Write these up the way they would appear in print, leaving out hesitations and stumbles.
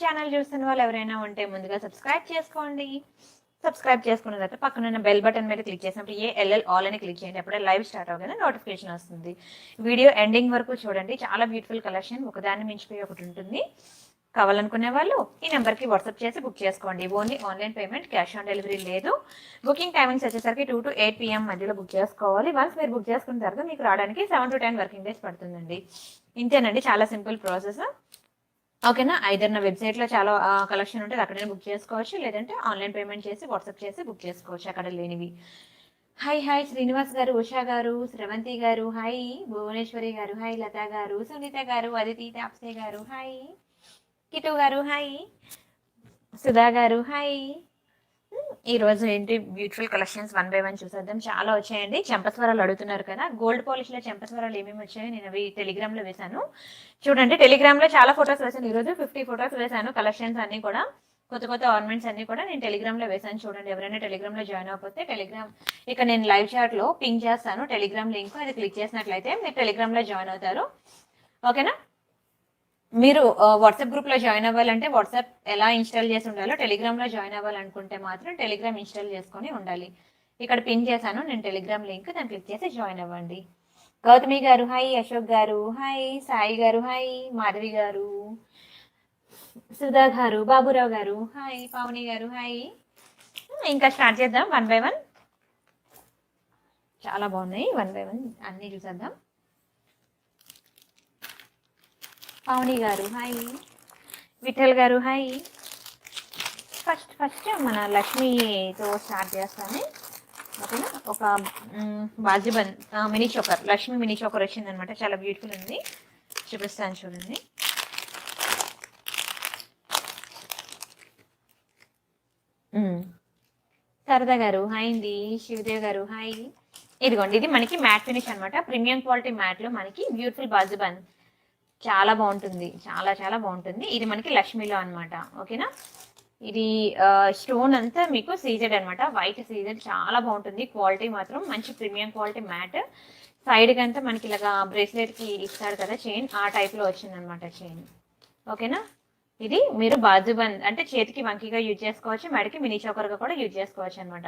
Channel చూస్తున్న వాళ్ళు ఎవరైనా ఉంటే ముందుగా సబ్స్క్రైబ్ చేసుకోండి. సబ్స్క్రైబ్ చేసుకున్న తర్వాత పక్కన ఉన్న బెల్ బటన్ మీద క్లిక్ చేసినప్పుడు ఏఎల్ఎల్ ఆల్ అని క్లిక్ చేయండి. అప్పుడే లైవ్ స్టార్ట్ అవగానే నోటిఫికేషన్ వస్తుంది. వీడియో ఎండింగ్ వరకు చూడండి. చాలా బ్యూటిఫుల్ కలెక్షన్, ఒకదాన్ని మించిపోయి ఒకటి ఉంటుంది. కావాలనుకునే వాళ్ళు ఈ నెంబర్కి వాట్సాప్ చేసి బుక్ చేసుకోండి. Only online payment, cash on delivery లేదు. బుకింగ్ టైమింగ్స్ వచ్చేసరికి 2 to 8 PM మధ్యలో బుక్ చేసుకోవాలి. వన్స్ మీరు బుక్ చేసుకున్న తర్వాత మీకు రావడానికి 7 to 10 వర్కింగ్ డేస్ పడుతుందండి. ఇంతేనండి, చాలా సింపుల్ ప్రాసెస్. ఓకేనా. ఐదర్ నా వెబ్సైట్లో చాలా కలెక్షన్ ఉంటుంది, అక్కడనే బుక్ చేసుకోవచ్చు. లేదంటే ఆన్లైన్ పేమెంట్ చేసి వాట్సాప్ చేసి బుక్ చేసుకోవచ్చు అక్కడ లేనివి. హాయ్ శ్రీనివాస్ గారు, ఉషా గారు, శ్రవంతి గారు, హాయ్ భువనేశ్వరి గారు, హాయ్ లత గారు, సునీత గారు, అదితి తాప్సే గారు, హాయ్ కిటు గారు, హాయ్ సుధా గారు, హాయ్. ఈరోజు ఏంటి బ్యూటిఫుల్ కలెక్షన్స్ 1 by 1 చూసేద్దాం. చాలా వచ్చాయండి. చెంపస్వరాలు అడుగుతున్నారు కదా, గోల్డ్ పాలిష్లో చెంపస్వరాలు ఏమేమి వచ్చాయో నేను అవి టెలిగ్రామ్లో వేశాను చూడండి. టెలిగ్రామ్లో చాలా ఫొటోస్ వేసాను. ఈరోజు 50 ఫొటోస్ వేశాను. కలెక్షన్స్ అన్ని కూడా కొత్త ఆర్నమెంట్స్ అన్ని కూడా నేను టెలిగ్రామ్లో వేసాను చూడండి. ఎవరైనా టెలిగ్రామ్లో జాయిన్ అవ్వకపోతే టెలిగ్రామ్ ఇక నేను లైవ్ చాట్లో పింక్ చేస్తాను టెలిగ్రామ్ లింక్, అది క్లిక్ చేసినట్లయితే మీరు టెలిగ్రామ్లో జాయిన్ అవుతారు. ఓకేనా. మీరు వాట్సాప్ గ్రూప్లో జాయిన్ అవ్వాలంటే వాట్సాప్ ఎలా ఇన్స్టాల్ చేసి ఉండాలో, టెలిగ్రామ్లో జాయిన్ అవ్వాలనుకుంటే మాత్రం టెలిగ్రామ్ ఇన్స్టాల్ చేసుకొని ఉండాలి. ఇక్కడ పిన్ చేశాను నేను టెలిగ్రామ్ లింక్, దాన్ని క్లిక్ చేసి జాయిన్ అవ్వండి. గౌతమి గారు, హాయ్ అశోక్ గారు, హాయ్ సాయి గారు, హాయ్ మాధవి గారు, సుధా గారు, బాబురావు గారు, హాయ్ పావని గారు, హాయ్. ఇంకా స్టార్ట్ చేద్దాం 1 by 1. చాలా బాగున్నాయి. 1 by 1 అన్నీ చూసేద్దాం. పావని గారు, హాయ్. విఠల్ గారు, హాయ్. ఫస్ట్ మన లక్ష్మితో స్టార్ట్ చేస్తాను. ఓకేనా. ఒక బాజుబన్ mini choker, Lakshmi mini choker వచ్చిందనమాట. చాలా బ్యూటిఫుల్ ఉంది, చూపిస్తాను చూడండి. సరదా గారు, హాయ్ అండి. శివదేవ్ గారు, హాయ్. ఇదిగోండి, ఇది మనకి మ్యాట్ ఫినిష్ అనమాట. ప్రీమియం క్వాలిటీ మ్యాట్లో మనకి బ్యూటిఫుల్ బాజుబన్ చాలా బాగుంటుంది, చాలా బాగుంటుంది. ఇది మనకి లక్ష్మిలో అనమాట. ఓకేనా. ఇది స్టోన్ అంతా మీకు సీజెడ్ అనమాట, వైట్ సీజెడ్, చాలా బాగుంటుంది. క్వాలిటీ మాత్రం మంచి ప్రీమియం క్వాలిటీ మ్యాట్. సైడ్కి అంతా మనకి ఇలాగా బ్రేస్లెట్కి ఇస్తారు కదా చైన్, ఆ టైప్లో వచ్చిందనమాట చైన్. ఓకేనా. ఇది మీరు బాజుబంద్ అంటే చేతికి వంకీగా యూజ్ చేసుకోవచ్చు, మెడకి మినీ చోకర్గా కూడా యూజ్ చేసుకోవచ్చు అనమాట.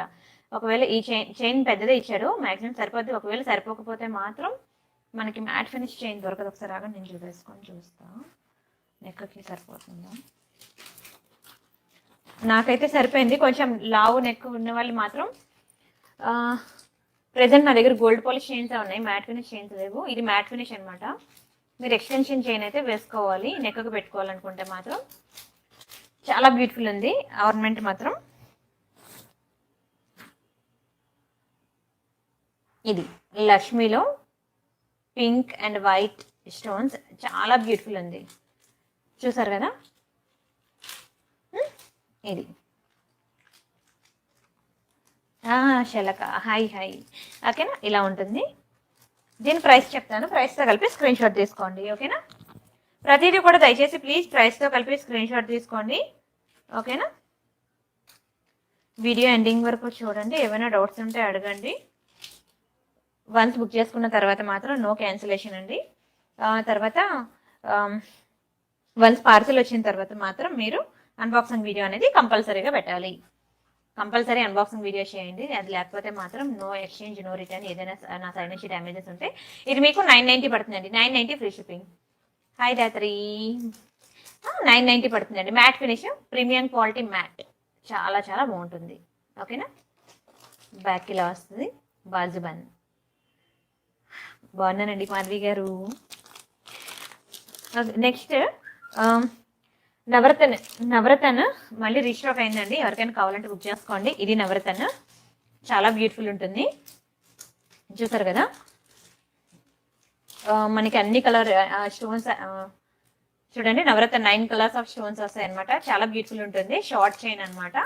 ఒకవేళ ఈ చైన్ పెద్దదే ఇచ్చాడు, మ్యాక్సిమం సరిపోద్ది. ఒకవేళ సరిపోకపోతే మాత్రం మనకి మ్యాట్ ఫినిష్ చైన్ దొరకదు. ఒకసారి రాగా నేను చూస్తా నెక్కి సరిపోతుందా. నాకైతే సరిపోయింది. కొంచెం లావు నెక్ ఉన్న వాళ్ళు మాత్రం ప్రెజెంట్ నా దగ్గర గోల్డ్ పాలిష్ చైన్స్ ఉన్నాయి, మ్యాట్ ఫినిష్ చైన్స్ లేవు. ఇది మ్యాట్ ఫినిష్ అనమాట. మీరు ఎక్స్టెన్షన్ చైన్ అయితే వేసుకోవాలి, నెక్కి పెట్టుకోవాలనుకుంటే మాత్రం. చాలా బ్యూటిఫుల్ ఉంది ఆర్నమెంట్ మాత్రం. ఇది లక్ష్మిలో పింక్ అండ్ వైట్ స్టోన్స్, చాలా బ్యూటిఫుల్ ఉంది. చూసారు కదా. ఇది శలక, హాయ్. ఓకేనా. ఇలా ఉంటుంది. దీని ప్రైస్ చెప్తాను, ప్రైస్తో కలిపి స్క్రీన్ షాట్ తీసుకోండి. ఓకేనా. ప్రతిదీ కూడా దయచేసి ప్లీజ్ ప్రైస్తో కలిపి స్క్రీన్ షాట్ తీసుకోండి. ఓకేనా. వీడియో ఎండింగ్ వరకు చూడండి. ఏమైనా డౌట్స్ ఉంటే అడగండి. వన్స్ బుక్ చేసుకున్న తర్వాత మాత్రం నో క్యాన్సిలేషన్ అండి. తర్వాత వన్స్ పార్సల్ వచ్చిన తర్వాత మాత్రం మీరు అన్బాక్సింగ్ వీడియో అనేది కంపల్సరీగా పెట్టాలి. కంపల్సరీ అన్బాక్సింగ్ వీడియో చేయండి. అది లేకపోతే మాత్రం నో ఎక్స్చేంజ్, నో రిటర్న్. ఏదైనా నా సైడ్ నుంచి డ్యామేజెస్ ఉంటే ఇది మీకు 990 పడుతుందండి. 990 ఫ్రీ షిప్పింగ్. హాయ్ దాత్రి, 990 పడుతుందండి. Matte finish premium quality matte, చాలా బాగుంటుంది. ఓకేనా. బ్యాక్ ఇలా వస్తుంది బాజుబన్. బాగున్నానండి మాధవి గారు. నెక్స్ట్ నవరతన్ మళ్ళీ రీస్టాక్ అయిందండి. ఎవరికైనా కావాలంటే బుక్ చేసుకోండి. ఇది నవరతన్, చాలా బ్యూటిఫుల్ ఉంటుంది. చూసారు కదా. మనకి అన్ని కలర్ స్టోన్స్ చూడండి. నవరతన్ 9 కలర్స్ ఆఫ్ స్టోన్స్ వస్తాయి అనమాట. చాలా బ్యూటిఫుల్ ఉంటుంది. షార్ట్ చైన్ అనమాట.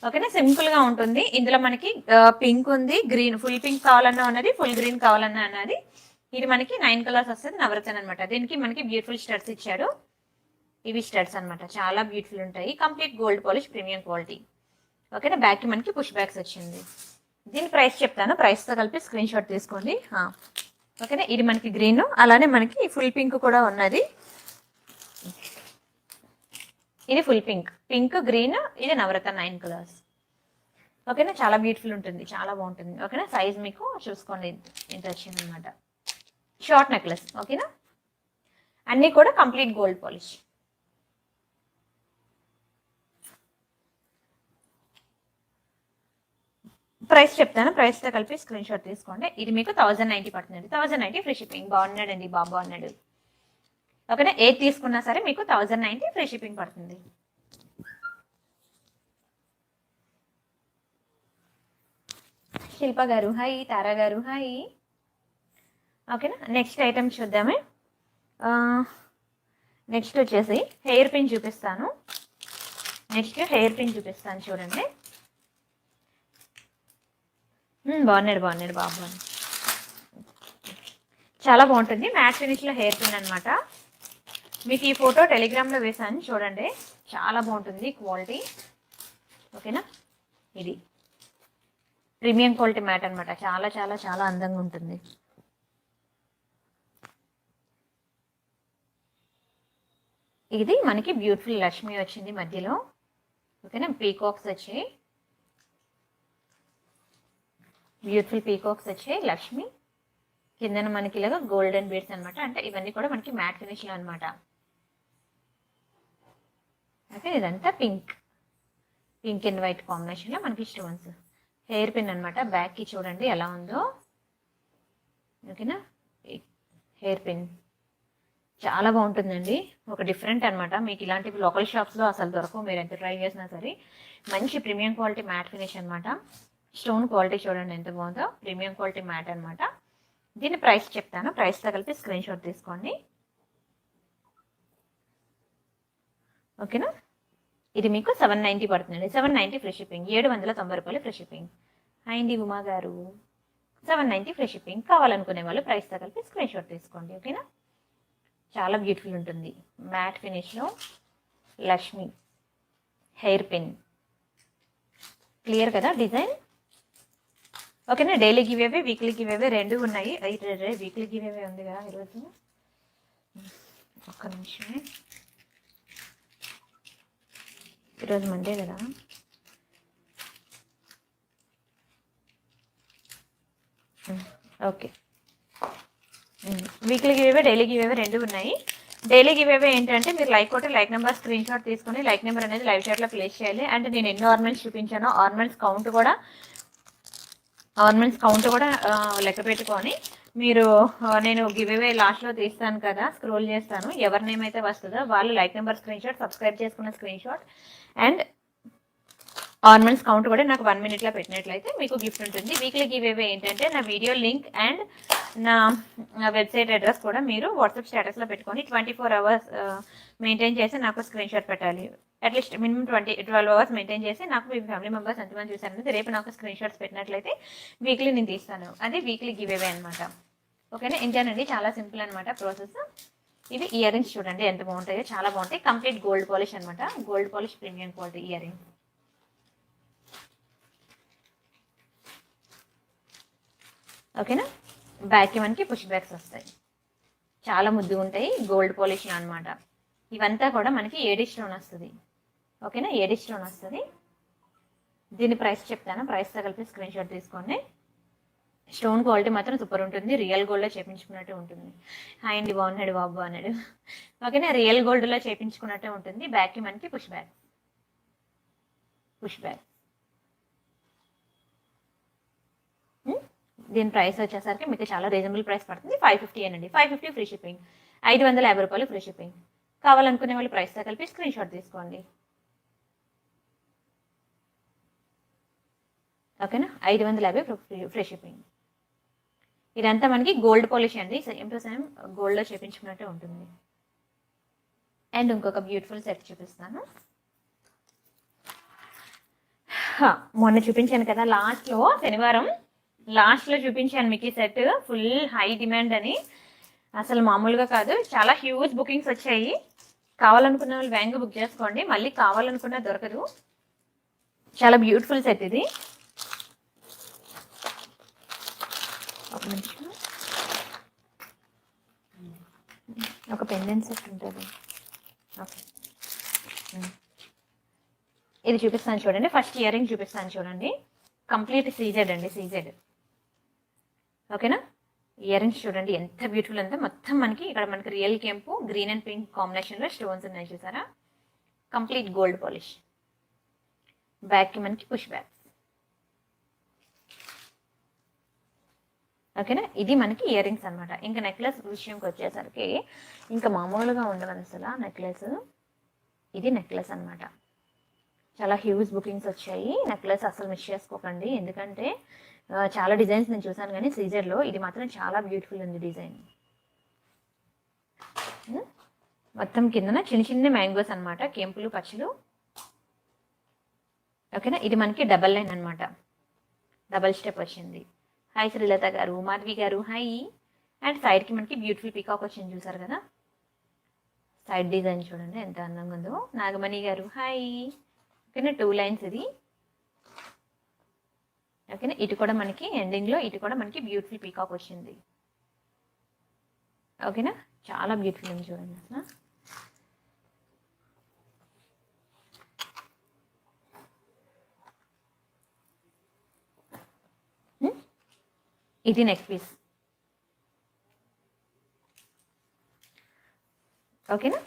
ఓకేనా. సింపుల్ గా ఉంటుంది. ఇందులో మనకి పింక్ ఉంది, గ్రీన్, ఫుల్ పింక్ కావాలన్నా ఉన్నది, ఫుల్ గ్రీన్ కావాలన్నా అన్నది. ఇది మనకి 9 కలర్స్ వస్తుంది నవరతన్ అనమాట. దీనికి మనకి బ్యూటిఫుల్ స్టడ్స్ ఇచ్చాడు. ఇవి స్టడ్స్ అనమాట, చాలా బ్యూటిఫుల్ ఉంటాయి. Complete gold polish premium quality. ఓకేనా. బ్యాక్కి మనకి పుష్ బ్యాగ్స్ వచ్చింది. దీని ప్రైస్ చెప్తాను, ప్రైస్తో కలిపి స్క్రీన్ షాట్ తీసుకోండి. ఓకేనా. ఇది మనకి గ్రీన్, అలానే మనకి ఫుల్ పింక్ కూడా ఉన్నది. ఇది ఫుల్ పింక్, పింక్ గ్రీన్, ఇది నవరత్న 9 కలర్స్. ఓకేనా, చాలా బ్యూటిఫుల్ ఉంటుంది, చాలా బాగుంటుంది. ఓకేనా, సైజ్ మీకు చూసుకోండి ఎంత వచ్చింది అనమాట. Short necklace. ఓకేనా, అన్నీ కూడా కంప్లీట్ గోల్డ్ పాలిష్. ప్రైస్ చెప్తాను, ప్రైస్తో కలిపి స్క్రీన్ షాట్ తీసుకోండి. ఇది మీకు 1090 పడుతుంది. 1090 ఫ్రీ షిప్పింగ్. బాగున్నాడండి బాబు, బాగున్నాడు. ఓకేనా, ఏది తీసుకున్నా సరే మీకు 1090 ఫ్రీ షిప్పింగ్ పడుతుంది. శిల్ప గారు హాయ్, తారా గారు హాయ్. ఓకేనా, నెక్స్ట్ ఐటమ్ చూద్దామే. నెక్స్ట్ వచ్చేసి హెయిర్ పిన్ చూపిస్తాను. చూడండి. బాగున్నాడు బాబు. చాలా బాగుంటుంది, మ్యాట్ ఫినిష్లో హెయిర్ పిన్ అనమాట. మీకు ఈ ఫోటో టెలిగ్రామ్లో వేసాను చూడండి, చాలా బాగుంటుంది క్వాలిటీ. ఓకేనా, ఇది ప్రీమియం క్వాలిటీ మ్యాట్ అనమాట. చాలా చాలా చాలా అందంగా ఉంటుంది. ఇది మనకి బ్యూటిఫుల్ లక్ష్మి వచ్చింది మధ్యలో. ఓకేనా, పీకాక్స్ వచ్చాయి, బ్యూటిఫుల్ పీకాక్స్ వచ్చాయి. లక్ష్మి కిందన మనకి ఇలాగా గోల్డెన్ బీడ్స్ అనమాట. అంటే ఇవన్నీ కూడా మనకి మ్యాట్ ఫినిష్లో అనమాట. ఓకే, ఇదంతా పింక్ అండ్ వైట్ కాంబినేషన్లో మనకి స్టోన్స్. హెయిర్ పిన్ అనమాట. బ్యాక్కి చూడండి ఎలా ఉందో. ఓకేనా, హెయిర్ పిన్ చాలా బాగుంటుందండి, ఒక డిఫరెంట్ అనమాట. మీకు ఇలాంటివి లోకల్ షాప్స్లో అసలు దొరకవు, మీరు ఎంత ట్రై చేసినా సరే. మంచి ప్రీమియం క్వాలిటీ మ్యాట్ ఫినిష్ అనమాట. స్టోన్ క్వాలిటీ చూడండి ఎంత బాగుందో, ప్రీమియం క్వాలిటీ మ్యాట్ అనమాట. దీని ప్రైస్ చెప్తాను, ప్రైస్తో కలిపి స్క్రీన్ షాట్ తీసుకోండి. ఓకేనా, ఇది మీకు 790 పడుతుందండి. 790 ఫ్రీ షిప్పింగ్. 790 రూపాయలు ఫ్రీ షిప్పింగ్. అయింది ఉమా గారు, 790 ఫ్రీ షిప్పింగ్. కావాలనుకునే వాళ్ళు ప్రైస్తో కలిపి స్క్రీన్ షాట్ తీసుకోండి. ఓకేనా, చాలా బ్యూటిఫుల్ ఉంటుంది. మ్యాట్ ఫినిష్లో లక్ష్మి హెయిర్ పిన్. క్లియర్ కదా డిజైన్? ఓకేనా, daily giveaway, weekly giveaway రెండు ఉన్నాయి. వీక్లీ గివ్ అవే ఉంది కదా ఈరోజు. ఒక్క నిమిషమే, ఈరోజు మండే కదా. Okay, weekly give away, daily giveaway రెండు ఉన్నాయి. డైలీ గివ్ అవే ఏంటంటే మీరు లైక్ కొట్టి లైక్ నెంబర్ స్క్రీన్ షాట్ తీసుకొని లైక్ నెంబర్ అనేది లైవ్ చాట్లో ప్లేస్ చేయాలి. అండ్ నేను ఎన్ని ఆర్నమెంట్స్ చూపించానో ఆర్నమెంట్స్ కౌంట్ కూడా లెక్క పెట్టుకొని మీరు, నేను గివ్ అవే లాస్ట్లో తీస్తాను కదా, స్క్రోల్ చేస్తాను, ఎవరి నేమ్ అయితే వస్తుందో వాళ్ళు like number screenshot, subscribe చేసుకున్న screenshot and ornaments count కూడా నాకు 1 minute పెట్టినట్లయితే మీకు గిఫ్ట్ ఉంటుంది. వీక్లీ గివ్ అవే ఏంటంటే నా వీడియో లింక్ అండ్ నా వెబ్సైట్ అడ్రస్ కూడా మీరు వాట్సాప్ స్టేటస్లో పెట్టుకొని 24 hours మెయింటైన్ చేసి నాకు స్క్రీన్ షాట్ పెట్టాలి. అట్లీస్ట్ మినిమం 12 hours మెయింటైన్ చేసి నాకు మీ ఫ్యామిలీ మెంబర్స్ ఎంతమంది చూసారనేది రేపు నాకు స్క్రీన్ షాట్స్ పెట్టినట్లయితే వీక్లీ నేను తీస్తాను. అది వీక్లీ గివ్ అవే అనమాట. ఓకేనా, ఇంతేనండి, చాలా సింపుల్ అనమాట ప్రాసెస్. ఇవి ఇయర్ రింగ్స్ చూడండి ఎంత బాగుంటాయో, చాలా బాగుంటాయి. కంప్లీట్ గోల్డ్ పాలిష్ అనమాట, gold polish premium quality ear rings. ఓకేనా, బ్యాక్కి మనకి పుష్ బ్యాక్స్ వస్తాయి, చాలా ముద్దుగా ఉంటాయి, గోల్డ్ పాలిష్ అనమాట. ఇవంతా కూడా మనకి ఏడీ స్టోన్ వస్తుంది. ఓకేనా, ఏడీ స్టోన్ వస్తుంది. దీని ప్రైస్ చెప్తాను, ప్రైస్తో కలిపి స్క్రీన్ షాట్ తీసుకోండి. స్టోన్ క్వాలిటీ మాత్రం సూపర్ ఉంటుంది, రియల్ గోల్డ్లో చేయించుకున్నట్టే ఉంటుంది. హాయ్ అండి, బాగున్నాడు బాబు అన్నాడు. ఓకేనా, రియల్ గోల్డ్లో చేయించుకున్నట్టే ఉంటుంది. బ్యాక్కి మనకి పుష్ బ్యాక్. దీని ప్రైస్ వచ్చేసరికి మీకు చాలా రీజనబుల్ ప్రైస్ పడుతుంది. 550 అండి, 550 ఫ్రీ షిప్పింగ్. 550 రూపాయలు ఫ్రీ షిప్పింగ్. కావాలనుకునే వాళ్ళు ప్రైస్తో కలిపి స్క్రీన్ షాట్ తీసుకోండి. ఓకేనా, 550 ఫ్రీ షిప్పింగ్. ఇదంతా మనకి గోల్డ్ పాలిష్ అండి, సేమ్ టు సేమ్ గోల్డ్లో చేపించుకున్నట్టే ఉంటుంది. అండ్ ఇంకొక బ్యూటిఫుల్ సెట్ చూపిస్తాను. మొన్న చూపించాను కదా లాస్ట్లో, శనివారం లాస్ట్లో చూపించాను మీకు ఈ సెట్. ఫుల్ హై డిమాండ్ అని, అసలు మామూలుగా కాదు, చాలా హ్యూజ్ బుకింగ్స్ వచ్చాయి. కావాలనుకున్న వాళ్ళు వేగంగా బుక్ చేసుకోండి, మళ్ళీ కావాలనుకున్నా దొరకదు. చాలా బ్యూటిఫుల్ సెట్ ఇది. ఒక పెండెంట్ సెట్ ఉంటుంది. ఓకే, ఇది చూపిస్తాను చూడండి. ఫస్ట్ ఇయర్ రింగ్ చూపిస్తాను చూడండి. కంప్లీట్ సీజెడ్ అండి, సీజెడ్. ఓకేనా? ఇయర్ రింగ్స్ చూడండి ఎంత బ్యూటిఫుల్ అంటే మొత్తం మనకి ఇక్కడ మనకి రియల్ కెంపు గ్రీన్ అండ్ పింక్ కాంబినేషన్లో స్టోన్స్ ఉన్నాయి చూసారా. Complete gold polish. బ్యాక్కి మనకి పుష్ బ్యాక్. ఓకేనా? ఇది మనకి ఇయర్ రింగ్స్ అనమాట. ఇంకా నెక్లెస్ విషయంకి వచ్చేసరికి ఇంకా మామూలుగా ఉండదు అసలు నెక్లెస్. ఇది నెక్లెస్ అనమాట. చాలా హ్యూజ్ బుకింగ్స్ వచ్చాయి. నెక్లెస్ అసలు మిస్ చేసుకోకండి, ఎందుకంటే చాలా డిజైన్స్ నేను చూసాను, కానీ సీజర్లో ఇది మాత్రం చాలా బ్యూటిఫుల్ ఉంది డిజైన్. మొత్తం కిందన చిన్న చిన్న మ్యాంగోస్ అనమాట, కెంపులు పచ్చలు. ఓకేనా? ఇది మనకి డబల్ లైన్ అనమాట, డబల్ స్టెప్ వచ్చింది. హాయ్ శ్రీలత గారు, మాధవి గారు హాయ్. అండ్ సైడ్కి మనకి బ్యూటిఫుల్ పీకాక్ వచ్చింది చూసారు కదా. సైడ్ డిజైన్ చూడండి ఎంత అందంగా ఉందో. నాగమణి గారు హాయ్. ఓకేనా? 2 లైన్స్ ఇది. ఓకేనా? ఇటు కూడా మనకి ఎండింగ్లో ఇటు కూడా మనకి బ్యూటిఫుల్ పీకాక్ వచ్చింది. ఓకేనా? చాలా బ్యూటిఫుల్ ఉంది చూడండి అసలు. ఇది నెక్ పీస్. ఓకేనా?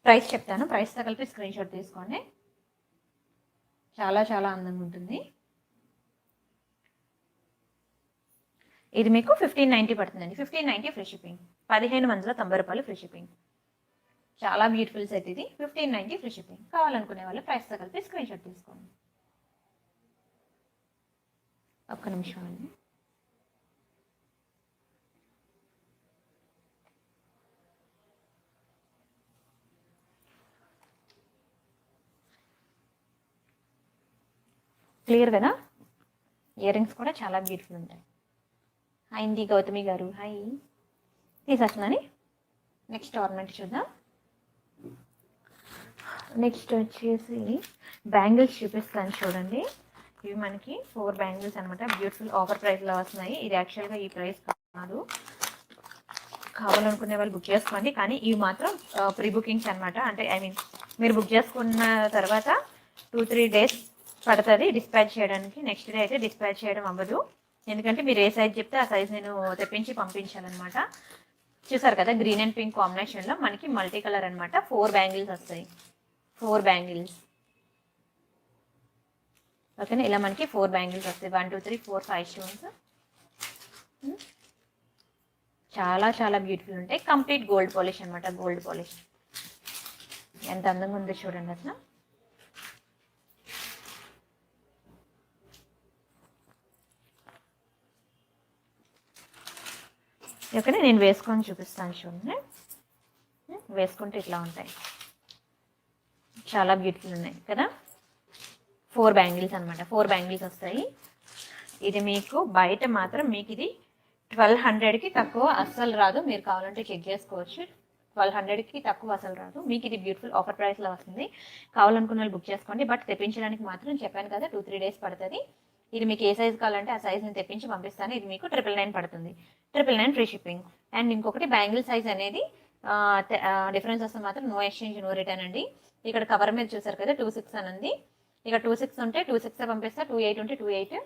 ప్రైస్ చెప్తాను, ప్రైస్తో కలిపి స్క్రీన్ షాట్ తీసుకోండి. చాలా చాలా అందంగా ఉంటుంది. ఇది మీకు 1590 పడుతుందండి. 1590 ఫ్రీ షిప్పింగ్. 1590 రూపాయలు ఫ్రీ షిప్పింగ్. చాలా బ్యూటిఫుల్ సెట్ ఇది. 1590 ఫ్రీ షిప్పింగ్. కావాలనుకునే వాళ్ళు ప్రైస్తో కలిపి స్క్రీన్ షాట్ తీసుకోండి. ఒక్క నిమిషం అండి. క్లియర్ కదా? ఇయర్ రింగ్స్ కూడా చాలా బ్యూటిఫుల్ ఉంటాయి. హాయ్ ఇంది గౌతమి గారు హాయ్. తీసేస్తున్నాను. నెక్స్ట్ ఆర్నమెంట్ చూద్దాం. నెక్స్ట్ వచ్చేసి బ్యాంగిల్స్ చూపిస్తాను చూడండి. ఇవి మనకి 4 బ్యాంగిల్స్ అనమాట. బ్యూటిఫుల్ ఆఫర్ ప్రైస్లో వస్తున్నాయి. ఇది యాక్చువల్గా ఈ ప్రైస్ కాదు, కావాలనుకునే వాళ్ళు బుక్ చేసుకోండి. కానీ ఇవి మాత్రం ప్రీ బుకింగ్స్ అనమాట. అంటే మీరు బుక్ చేసుకున్న తర్వాత 2-3 డేస్ పడుతుంది డిస్పాచ్ చేయడానికి. నెక్స్ట్ డే అయితే డిస్పాచ్ చేయడం అవ్వదు, ఎందుకంటే మీరు ఏ సైజ్ చెప్తే ఆ సైజ్ నేను తెప్పించి పంపించాలన్నమాట. చూసారు కదా, గ్రీన్ అండ్ పింక్ కాంబినేషన్లో మనకి మల్టీ కలర్ అనమాట. 4 బ్యాంగిల్స్ వస్తాయి. 4 బ్యాంగిల్స్. ఓకేనా? ఇలా మనకి 4 బ్యాంగిల్స్ వస్తాయి. 1 2 3 4 5 స్టోన్స్. చాలా చాలా బ్యూటిఫుల్ ఉంటాయి. కంప్లీట్ గోల్డ్ పాలిష్ అనమాట, గోల్డ్ పాలిష్. ఎంత అందంగా ఉందో చూడండి అసలు. ఓకేనా? నేను వేసుకొని చూపిస్తాను చూడండి. వేసుకుంటే ఇట్లా ఉంటాయి. చాలా బ్యూటిఫుల్ ఉన్నాయి కదా. 4 బ్యాంగిల్స్ అనమాట. 4 బ్యాంగిల్స్ వస్తాయి. ఇది మీకు బయట మాత్రం మీకు ఇది 1200కి తక్కువ అస్సలు రాదు. మీరు కావాలంటే చెక్ చేసుకోవచ్చు. 1200కి తక్కువ అసలు రాదు. మీకు ఇది బ్యూటిఫుల్ ఆఫర్ ప్రైస్లో వస్తుంది. కావాలనుకున్న వాళ్ళు బుక్ చేసుకోండి. బట్ తెప్పించడానికి మాత్రం చెప్పాను కదా 2-3 డేస్ పడుతుంది. ఇది మీకు ఏ సైజ్ కావాలంటే ఆ సైజ్ నేను తెప్పించి పంపిస్తాను. ఇది మీకు 999 పడుతుంది. 999 ఫ్రీ షిప్పింగ్. అండ్ ఇంకొకటి బ్యాంగిల్ సైజ్ అనేది డిఫరెన్స్ వస్తే మాత్రం నో ఎక్స్చేంజ్ నో రిటర్న్ అండి. ఇక్కడ కవర్ మీద చూసారు కదా 26 అని ఉంది. ఇక్కడ 26 ఉంటే 26 పంపిస్తా, 28 ఉంటే 28,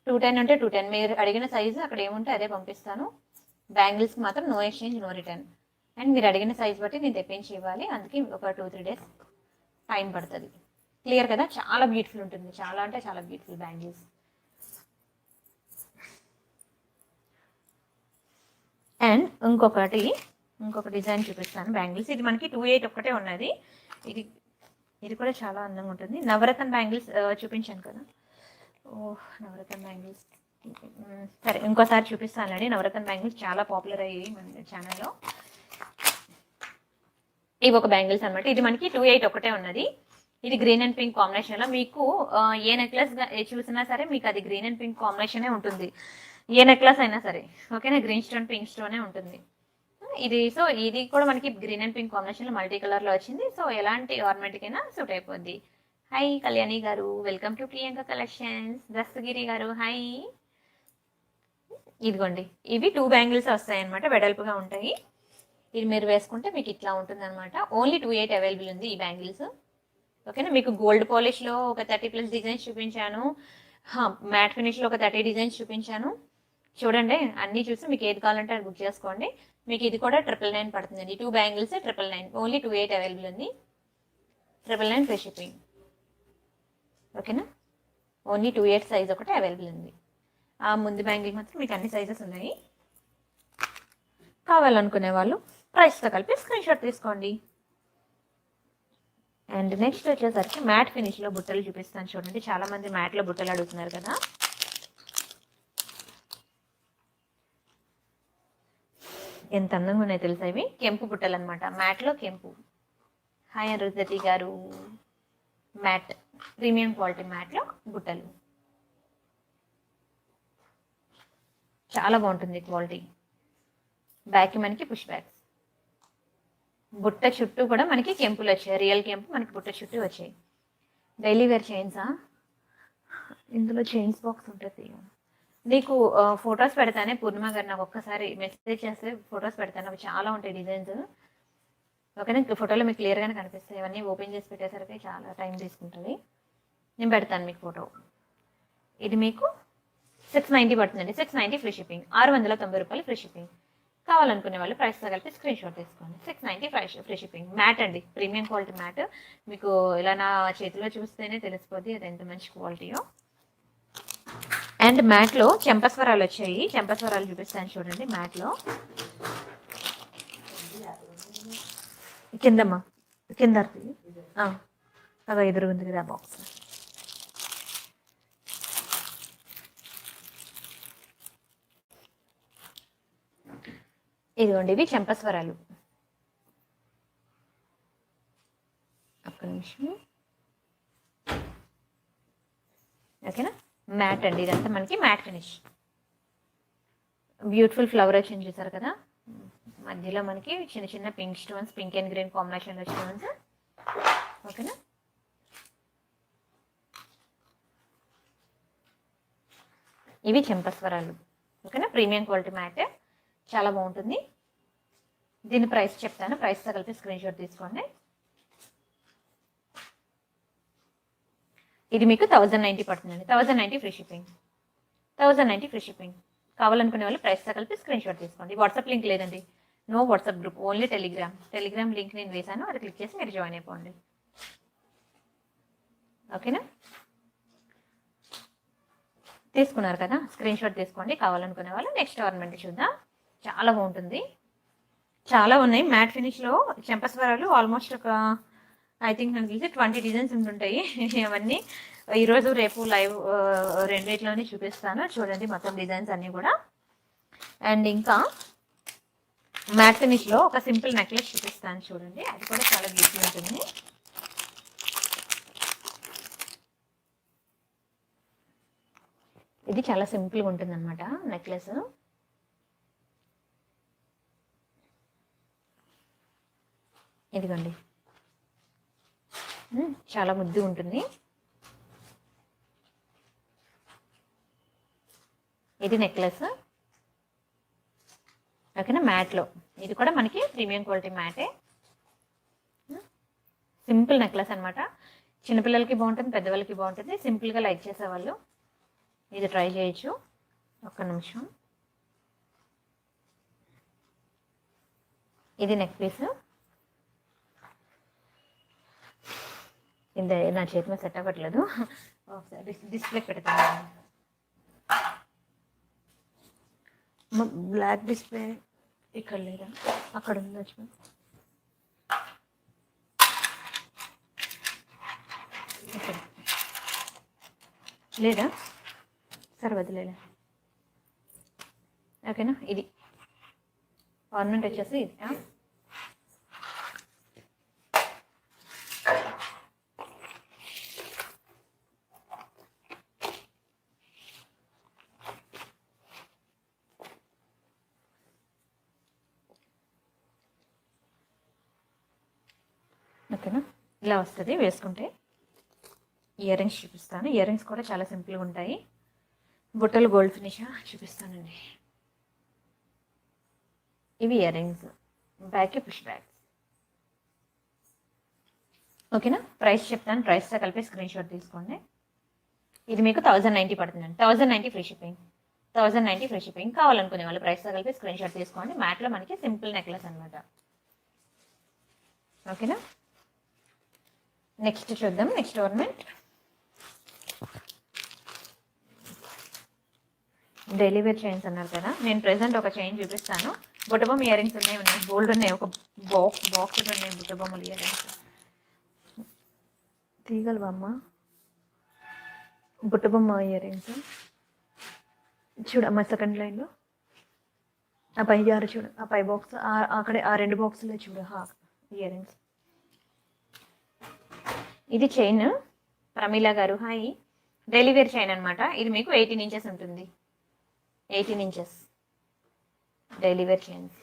210 ఉంటే 210. మీరు అడిగిన సైజు అక్కడ ఏముంటే అదే పంపిస్తాను. బ్యాంగిల్స్కి మాత్రం no exchange no return. And మీరు అడిగిన సైజ్ బట్టి నేను తెప్పించి ఇవ్వాలి. అందుకే ఒక 2-3 డేస్ టైం పడుతుంది. క్లియర్ కదా? చాలా బ్యూటిఫుల్ ఉంటుంది. చాలా అంటే చాలా బ్యూటిఫుల్ బ్యాంగిల్స్. అండ్ ఇంకొక డిజైన్ చూపిస్తాను బ్యాంగిల్స్. ఇది మనకి 28 ఒక్కటే ఉన్నది. ఇది కూడా చాలా అందంగా ఉంటుంది. నవరత్న బ్యాంగిల్స్ చూపించాను కదా. నవరత్న బ్యాంగిల్స్ సరే ఇంకోసారి చూపిస్తానండి. నవరత్న బ్యాంగిల్స్ చాలా పాపులర్ అయ్యాయి మన ఛానల్లో. ఇవి ఒక బ్యాంగిల్స్ అనమాట. ఇది మనకి 28 ఒకటే ఉన్నది. ఇది గ్రీన్ అండ్ పింక్ కాంబినేషన్లో మీకు ఏ నెక్లెస్ చూసినా సరే మీకు అది గ్రీన్ అండ్ పింక్ కాంబినేషనే ఉంటుంది. ఏ నెక్లెస్ అయినా సరే. ఓకేనా? గ్రీన్ స్టోన్ పింక్ స్టోనే ఉంటుంది. ఇది కూడా మనకి గ్రీన్ అండ్ పింక్ కాంబినేషన్లో మల్టీ కలర్లో వచ్చింది. సో ఎలాంటి ఆర్నమెంట్కైనా సూట్ అయిపోద్ది. హాయ్ కళ్యాణి గారు, welcome to Priyanka collections. Dastagiri గారు హాయ్. ఇదిగోండి, ఇవి 2 బ్యాంగిల్స్ వస్తాయి అనమాట. వెడల్పుగా ఉంటాయి. ఇది మీరు వేసుకుంటే మీకు ఇట్లా ఉంటుంది అనమాట. ఓన్లీ 28 అవైలబుల్ ఉంది ఈ బ్యాంగిల్స్. ఓకేనా. మీకు గోల్డ్ పాలిష్లో ఒక 30+ డిజైన్స్ చూపించాను, మ్యాట్ ఫినిష్లో ఒక 30 డిజైన్స్ చూపించాను. చూడండి, అన్నీ చూసి మీకు ఏది కావాలంటే అది బుక్ చేసుకోండి. మీకు ఇది కూడా 999 పడుతుందండి. 2 బ్యాంగిల్స్ 999, ఓన్లీ 28 అవైలబుల్ ఉంది. 999 ఫ్రీ షిప్పింగ్. ఓకేనా, ఓన్లీ 28 సైజ్ ఒకటి అవైలబుల్ ఉంది. ఆ ముందు బ్యాంగిల్ మాత్రం మీకు అన్ని సైజెస్ ఉన్నాయి. కావాలనుకునే వాళ్ళు ప్రైస్తో కలిపి స్క్రీన్ షాట్ తీసుకోండి. అండ్ నెక్స్ట్ వచ్చేసరికి మ్యాట్ ఫినిష్లో బుట్టలు చూపిస్తాను చూడండి. చాలామంది మ్యాట్లో బుట్టలు అడుగుతున్నారు కదా. ఎంత అందంగా ఉన్నాయి తెలుసా ఇవి. కెంపు బుట్టలు అనమాట, మ్యాట్లో కెంపు. హాయ్ అరుంధతి గారు. మ్యాట్, ప్రీమియం క్వాలిటీ మ్యాట్లో బుట్టలు చాలా బాగుంటుంది క్వాలిటీ. బ్యాక్ మనకి పుష్ బ్యాగ్స్, బుట్ట చుట్టూ కూడా మనకి కెంపులు వచ్చాయి. రియల్ కెంపు మనకి బుట్ట చుట్టూ వచ్చాయి. డైలీ వేర్ చైన్సా, ఇందులో చైన్స్ బాక్స్ ఉంటుంది. నీకు ఫొటోస్ పెడతానే పూర్ణిమ గారు, నాకు ఒక్కసారి మెసేజ్ చేస్తే ఫొటోస్ పెడతాను. అవి చాలా ఉంటాయి డిజైన్స్. ఓకేనా, ఫోటోలో మీకు క్లియర్గానే కనిపిస్తాయి. ఇవన్నీ ఓపెన్ చేసి పెట్టేసరికి చాలా టైం తీసుకుంటుంది. నేను పెడతాను మీకు ఫోటో. ఇది మీకు 690 పడుతుందండి. 690 ఫ్రీ షిప్పింగ్. 690 రూపాయలు ఫ్రీ షిప్పింగ్. కావాలనుకునే వాళ్ళు ప్రైస్తో కలిపి స్క్రీన్ షాట్ తీసుకోండి. 690 ఫ్రీ షిప్పింగ్. మ్యాట్ అండి, ప్రీమియం క్వాలిటీ మ్యాట్. మీకు ఇలా నా చేతిలో చూస్తేనే తెలిసిపోద్ది అది ఎంత మంచి క్వాలిటీయో. అండ్ మ్యాట్లో చెంపస్వరాలు వచ్చాయి. చెంపస్వరాలు చూపిస్తాను చూడండి. మ్యాట్లో కిందమ్మా, కింద అదో ఎదురుగుంది కదా బాక్స్. ఇదిగోండి, ఇవి చెంపస్వరాలు. ఒక్క నిమిషం. ఓకేనా, మ్యాట్ అండి ఇదంతా మనకి మ్యాట్ ఫినిష్. బ్యూటిఫుల్ ఫ్లవర్ వచ్చింది చూసారు కదా. మధ్యలో మనకి చిన్న చిన్న pink stones, pink and green కాంబినేషన్లో స్టోన్స్. ఓకేనా, ఇవి చెంపస్వరాలు. ఓకేనా, ప్రీమియం క్వాలిటీ మ్యాట్ చాలా బాగుంటుంది. దీని ప్రైస్ చెప్తాను, ప్రైస్తో కలిపి స్క్రీన్ షాట్ తీసుకోండి. ఇది మీకు 1090 పడుతుందండి. 1090 ఫ్రీ షిప్పింగ్. 1090 free shipping. కావాలనుకునే వాళ్ళు ప్రైస్తో కలిపి స్క్రీన్ షాట్ తీసుకోండి. వాట్సాప్ లింక్ లేదండి, no WhatsApp group, only Telegram link నేను వేసాను, అది క్లిక్ చేసి మీరు జాయిన్ అయిపోండి. ఓకేనా, తీసుకున్నారు కదా, స్క్రీన్ షాట్ తీసుకోండి. కావాలనుకునే వాళ్ళు నెక్స్ట్ ఆర్నమెంట్ చూద్దాం. చాలా బాగుంటుంది. చాలా ఉన్నాయి మ్యాట్ ఫినిష్లో చెంపస్వరాలు. ఆల్మోస్ట్ ఒక ఐ థింక్ నాకు తెలిసి 20 డిజైన్స్ ఉంటుంటాయి. అవన్నీ ఈరోజు రేపు లైవ్ రెండిట్లోనే చూపిస్తాను చూడండి, మొత్తం డిజైన్స్ అన్నీ కూడా. అండ్ ఇంకా మ్యాట్ ఫినిష్లో ఒక సింపుల్ నెక్లెస్ చూపిస్తాను చూడండి, అది కూడా చాలా బ్యూటీ ఉంటుంది. ఇది చాలా సింపుల్గా ఉంటుంది అనమాట నెక్లెస్. ఇదిగోండి, చాలా ముద్దు ఉంటుంది. ఇది నెక్లెస్. ఓకేనా, మ్యాట్లో ఇది కూడా మనకి ప్రీమియం క్వాలిటీ మ్యాటే. సింపుల్ నెక్లెస్ అనమాట. చిన్నపిల్లలకి బాగుంటుంది, పెద్దవాళ్ళకి బాగుంటుంది. సింపుల్గా లైక్ చేసేవాళ్ళు ఇది ట్రై చేయొచ్చు. ఒక్క నిమిషం. ఇది నెక్ పీస్. ఇది నా చేతి మీద సెట్ అవ్వట్లేదు, ఒకసారి డిస్ప్లే పెడతాను. బ్లాక్ డిస్ప్లే ఇక్కడ లేదా, అక్కడ ఉండొచ్చు. లేదా సరే వదిలేలే. ఓకేనా, ఇది ఆర్నమెంట్ వచ్చేసి ఇది. ఓకేనా, ఇలా వస్తుంది వేసుకుంటే. ఇయర్ రింగ్స్ చూపిస్తాను. ఇయర్ రింగ్స్ కూడా చాలా సింపుల్గా ఉంటాయి. బుట్టలు గోల్డ్ ఫినిష్ చూపిస్తానండి. ఇవి ear rings, back push bags. ఓకేనా. ప్రైస్ చెప్తాను, ప్రైస్తో కలిపి స్క్రీన్ షాట్ తీసుకోండి. ఇది మీకు 1090 పడుతుందండి. 1090 ఫ్రీ షిప్పింగ్. 1090 free shipping. కావాలనుకునే వాళ్ళు ప్రైస్తో కలిపి స్క్రీన్ షాట్ తీసుకోండి. మ్యాట్లో మనకి సింపుల్ నెక్లెస్ అనమాట. ఓకేనా. నెక్స్ట్ చూద్దాం. Next ornament daily wear chains అన్నారు కదా, నేను ప్రెసెంట్ ఒక చైన్ చూపిస్తాను. బుట్టబొమ్మ ఇయర్ రింగ్స్ ఉన్నాయి, గోల్డ్ ఉన్నాయి, ఒక బాక్స్ ఉన్నాయి బుట్టబొమ్మలు ఇయర్ రింగ్స్. తీగలవమ్మ బుట్టబొమ్మ ఇయర్ రింగ్స్ చూడమ్మా, సెకండ్ లైన్లో ఆ పై జారు చూడు, ఆ పై బాక్స్ అక్కడే ఆ 2 బాక్సులే చూడు, ఇయర్ రింగ్స్. ఇది చైన్ ప్రమీల గారు, హాయ్. డైలీ వేర్ చైన్ అనమాట. ఇది మీకు 18 ఇంచెస్ ఉంటుంది. 18 inches daily wear chains.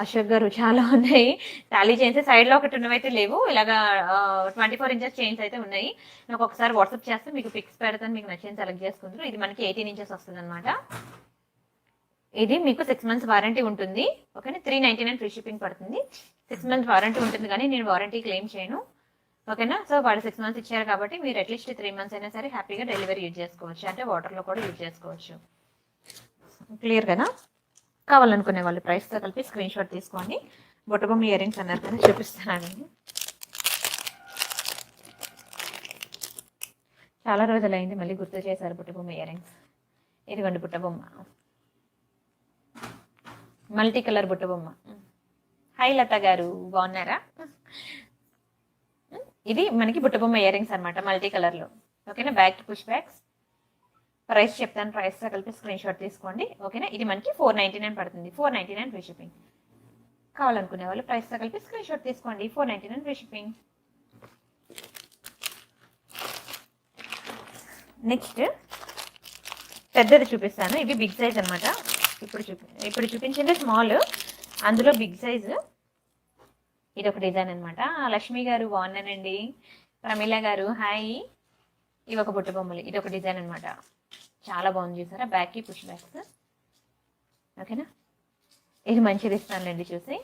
Ashok గారు చాలా ఉన్నాయి టాలీ చైన్స్. సైడ్లో ఒకటి ఉన్నవైతే లేవు, ఇలాగా 24 ఇంచెస్ చైన్స్ అయితే ఉన్నాయి. నాకు ఒకసారి వాట్సాప్ చేస్తే మీకు పిక్స్ పెడతాను, మీకు నచ్చిన సెలెక్ట్ చేసుకుంటారు. ఇది మనకి 18 ఇంచెస్ వస్తుంది అనమాట. ఇది మీకు 6 months వారంటీ ఉంటుంది. ఓకేనా. 399 ఫ్రీ షిప్పింగ్ పడుతుంది. 6 months వారంటీ ఉంటుంది, కానీ నేను వారంటీ క్లెయిమ్ చేయను. ఓకేనా. సో వాళ్ళు 6 months ఇచ్చారు కాబట్టి మీరు అట్లీస్ట్ 3 months అయినా సరే హ్యాపీగా డెలివరీ యూజ్ చేసుకోవచ్చు, అంటే వాటర్లో కూడా యూజ్ చేసుకోవచ్చు. క్లియర్ కదా. కావాలనుకునే వాళ్ళు ప్రైస్తో కలిపి స్క్రీన్ షాట్ తీసుకోండి. బుట్టబొమ్మ ఇయర్ రింగ్స్ అన్నారు కదా, చూపిస్తున్నానండి. చాలా రోజులైంది, మళ్ళీ గుర్తు చేశారు బుట్టబొమ్మ ఇయర్ రింగ్స్. ఇదిగోండి బుట్టబొమ్మ, మల్టీ కలర్ బుట్టబొమ్మ. హాయ్ లత గారు, బాగున్నారా? ఇది మనకి బుట్టబొమ్మ ఇయర్ రింగ్స్ అనమాట, మల్టీ కలర్లో. ఓకేనా. Back to push bags. Price చెప్తాను, ప్రైస్తో కలిపి స్క్రీన్ షాట్ తీసుకోండి. ఓకేనా. ఇది మనకి 499 పడుతుంది. 499 ఫ్రీ షిప్పింగ్. కావాలనుకునే వాళ్ళు ప్రైస్తో కలిపి స్క్రీన్ షాట్ తీసుకోండి. 499 ఫ్రీ షిప్పింగ్. నెక్స్ట్ పెద్దది చూపిస్తాను. ఇవి బిగ్ సైజ్ అనమాట. ఇప్పుడు చూపించింది స్మాల్, అందులో బిగ్ సైజు. ఇది ఒక డిజైన్ అనమాట. లక్ష్మి గారు బాగున్నానండి. ప్రమీల గారు హాయ్. ఇవి ఒక బుట్ట బొమ్మలు, ఇది ఒక డిజైన్ అనమాట. చాలా బాగుంది, చూసారా. బ్యాక్కి పుష్ బ్యాక్స్. ఓకేనా. ఇది మంచిది ఇస్తానులేండి చూసి.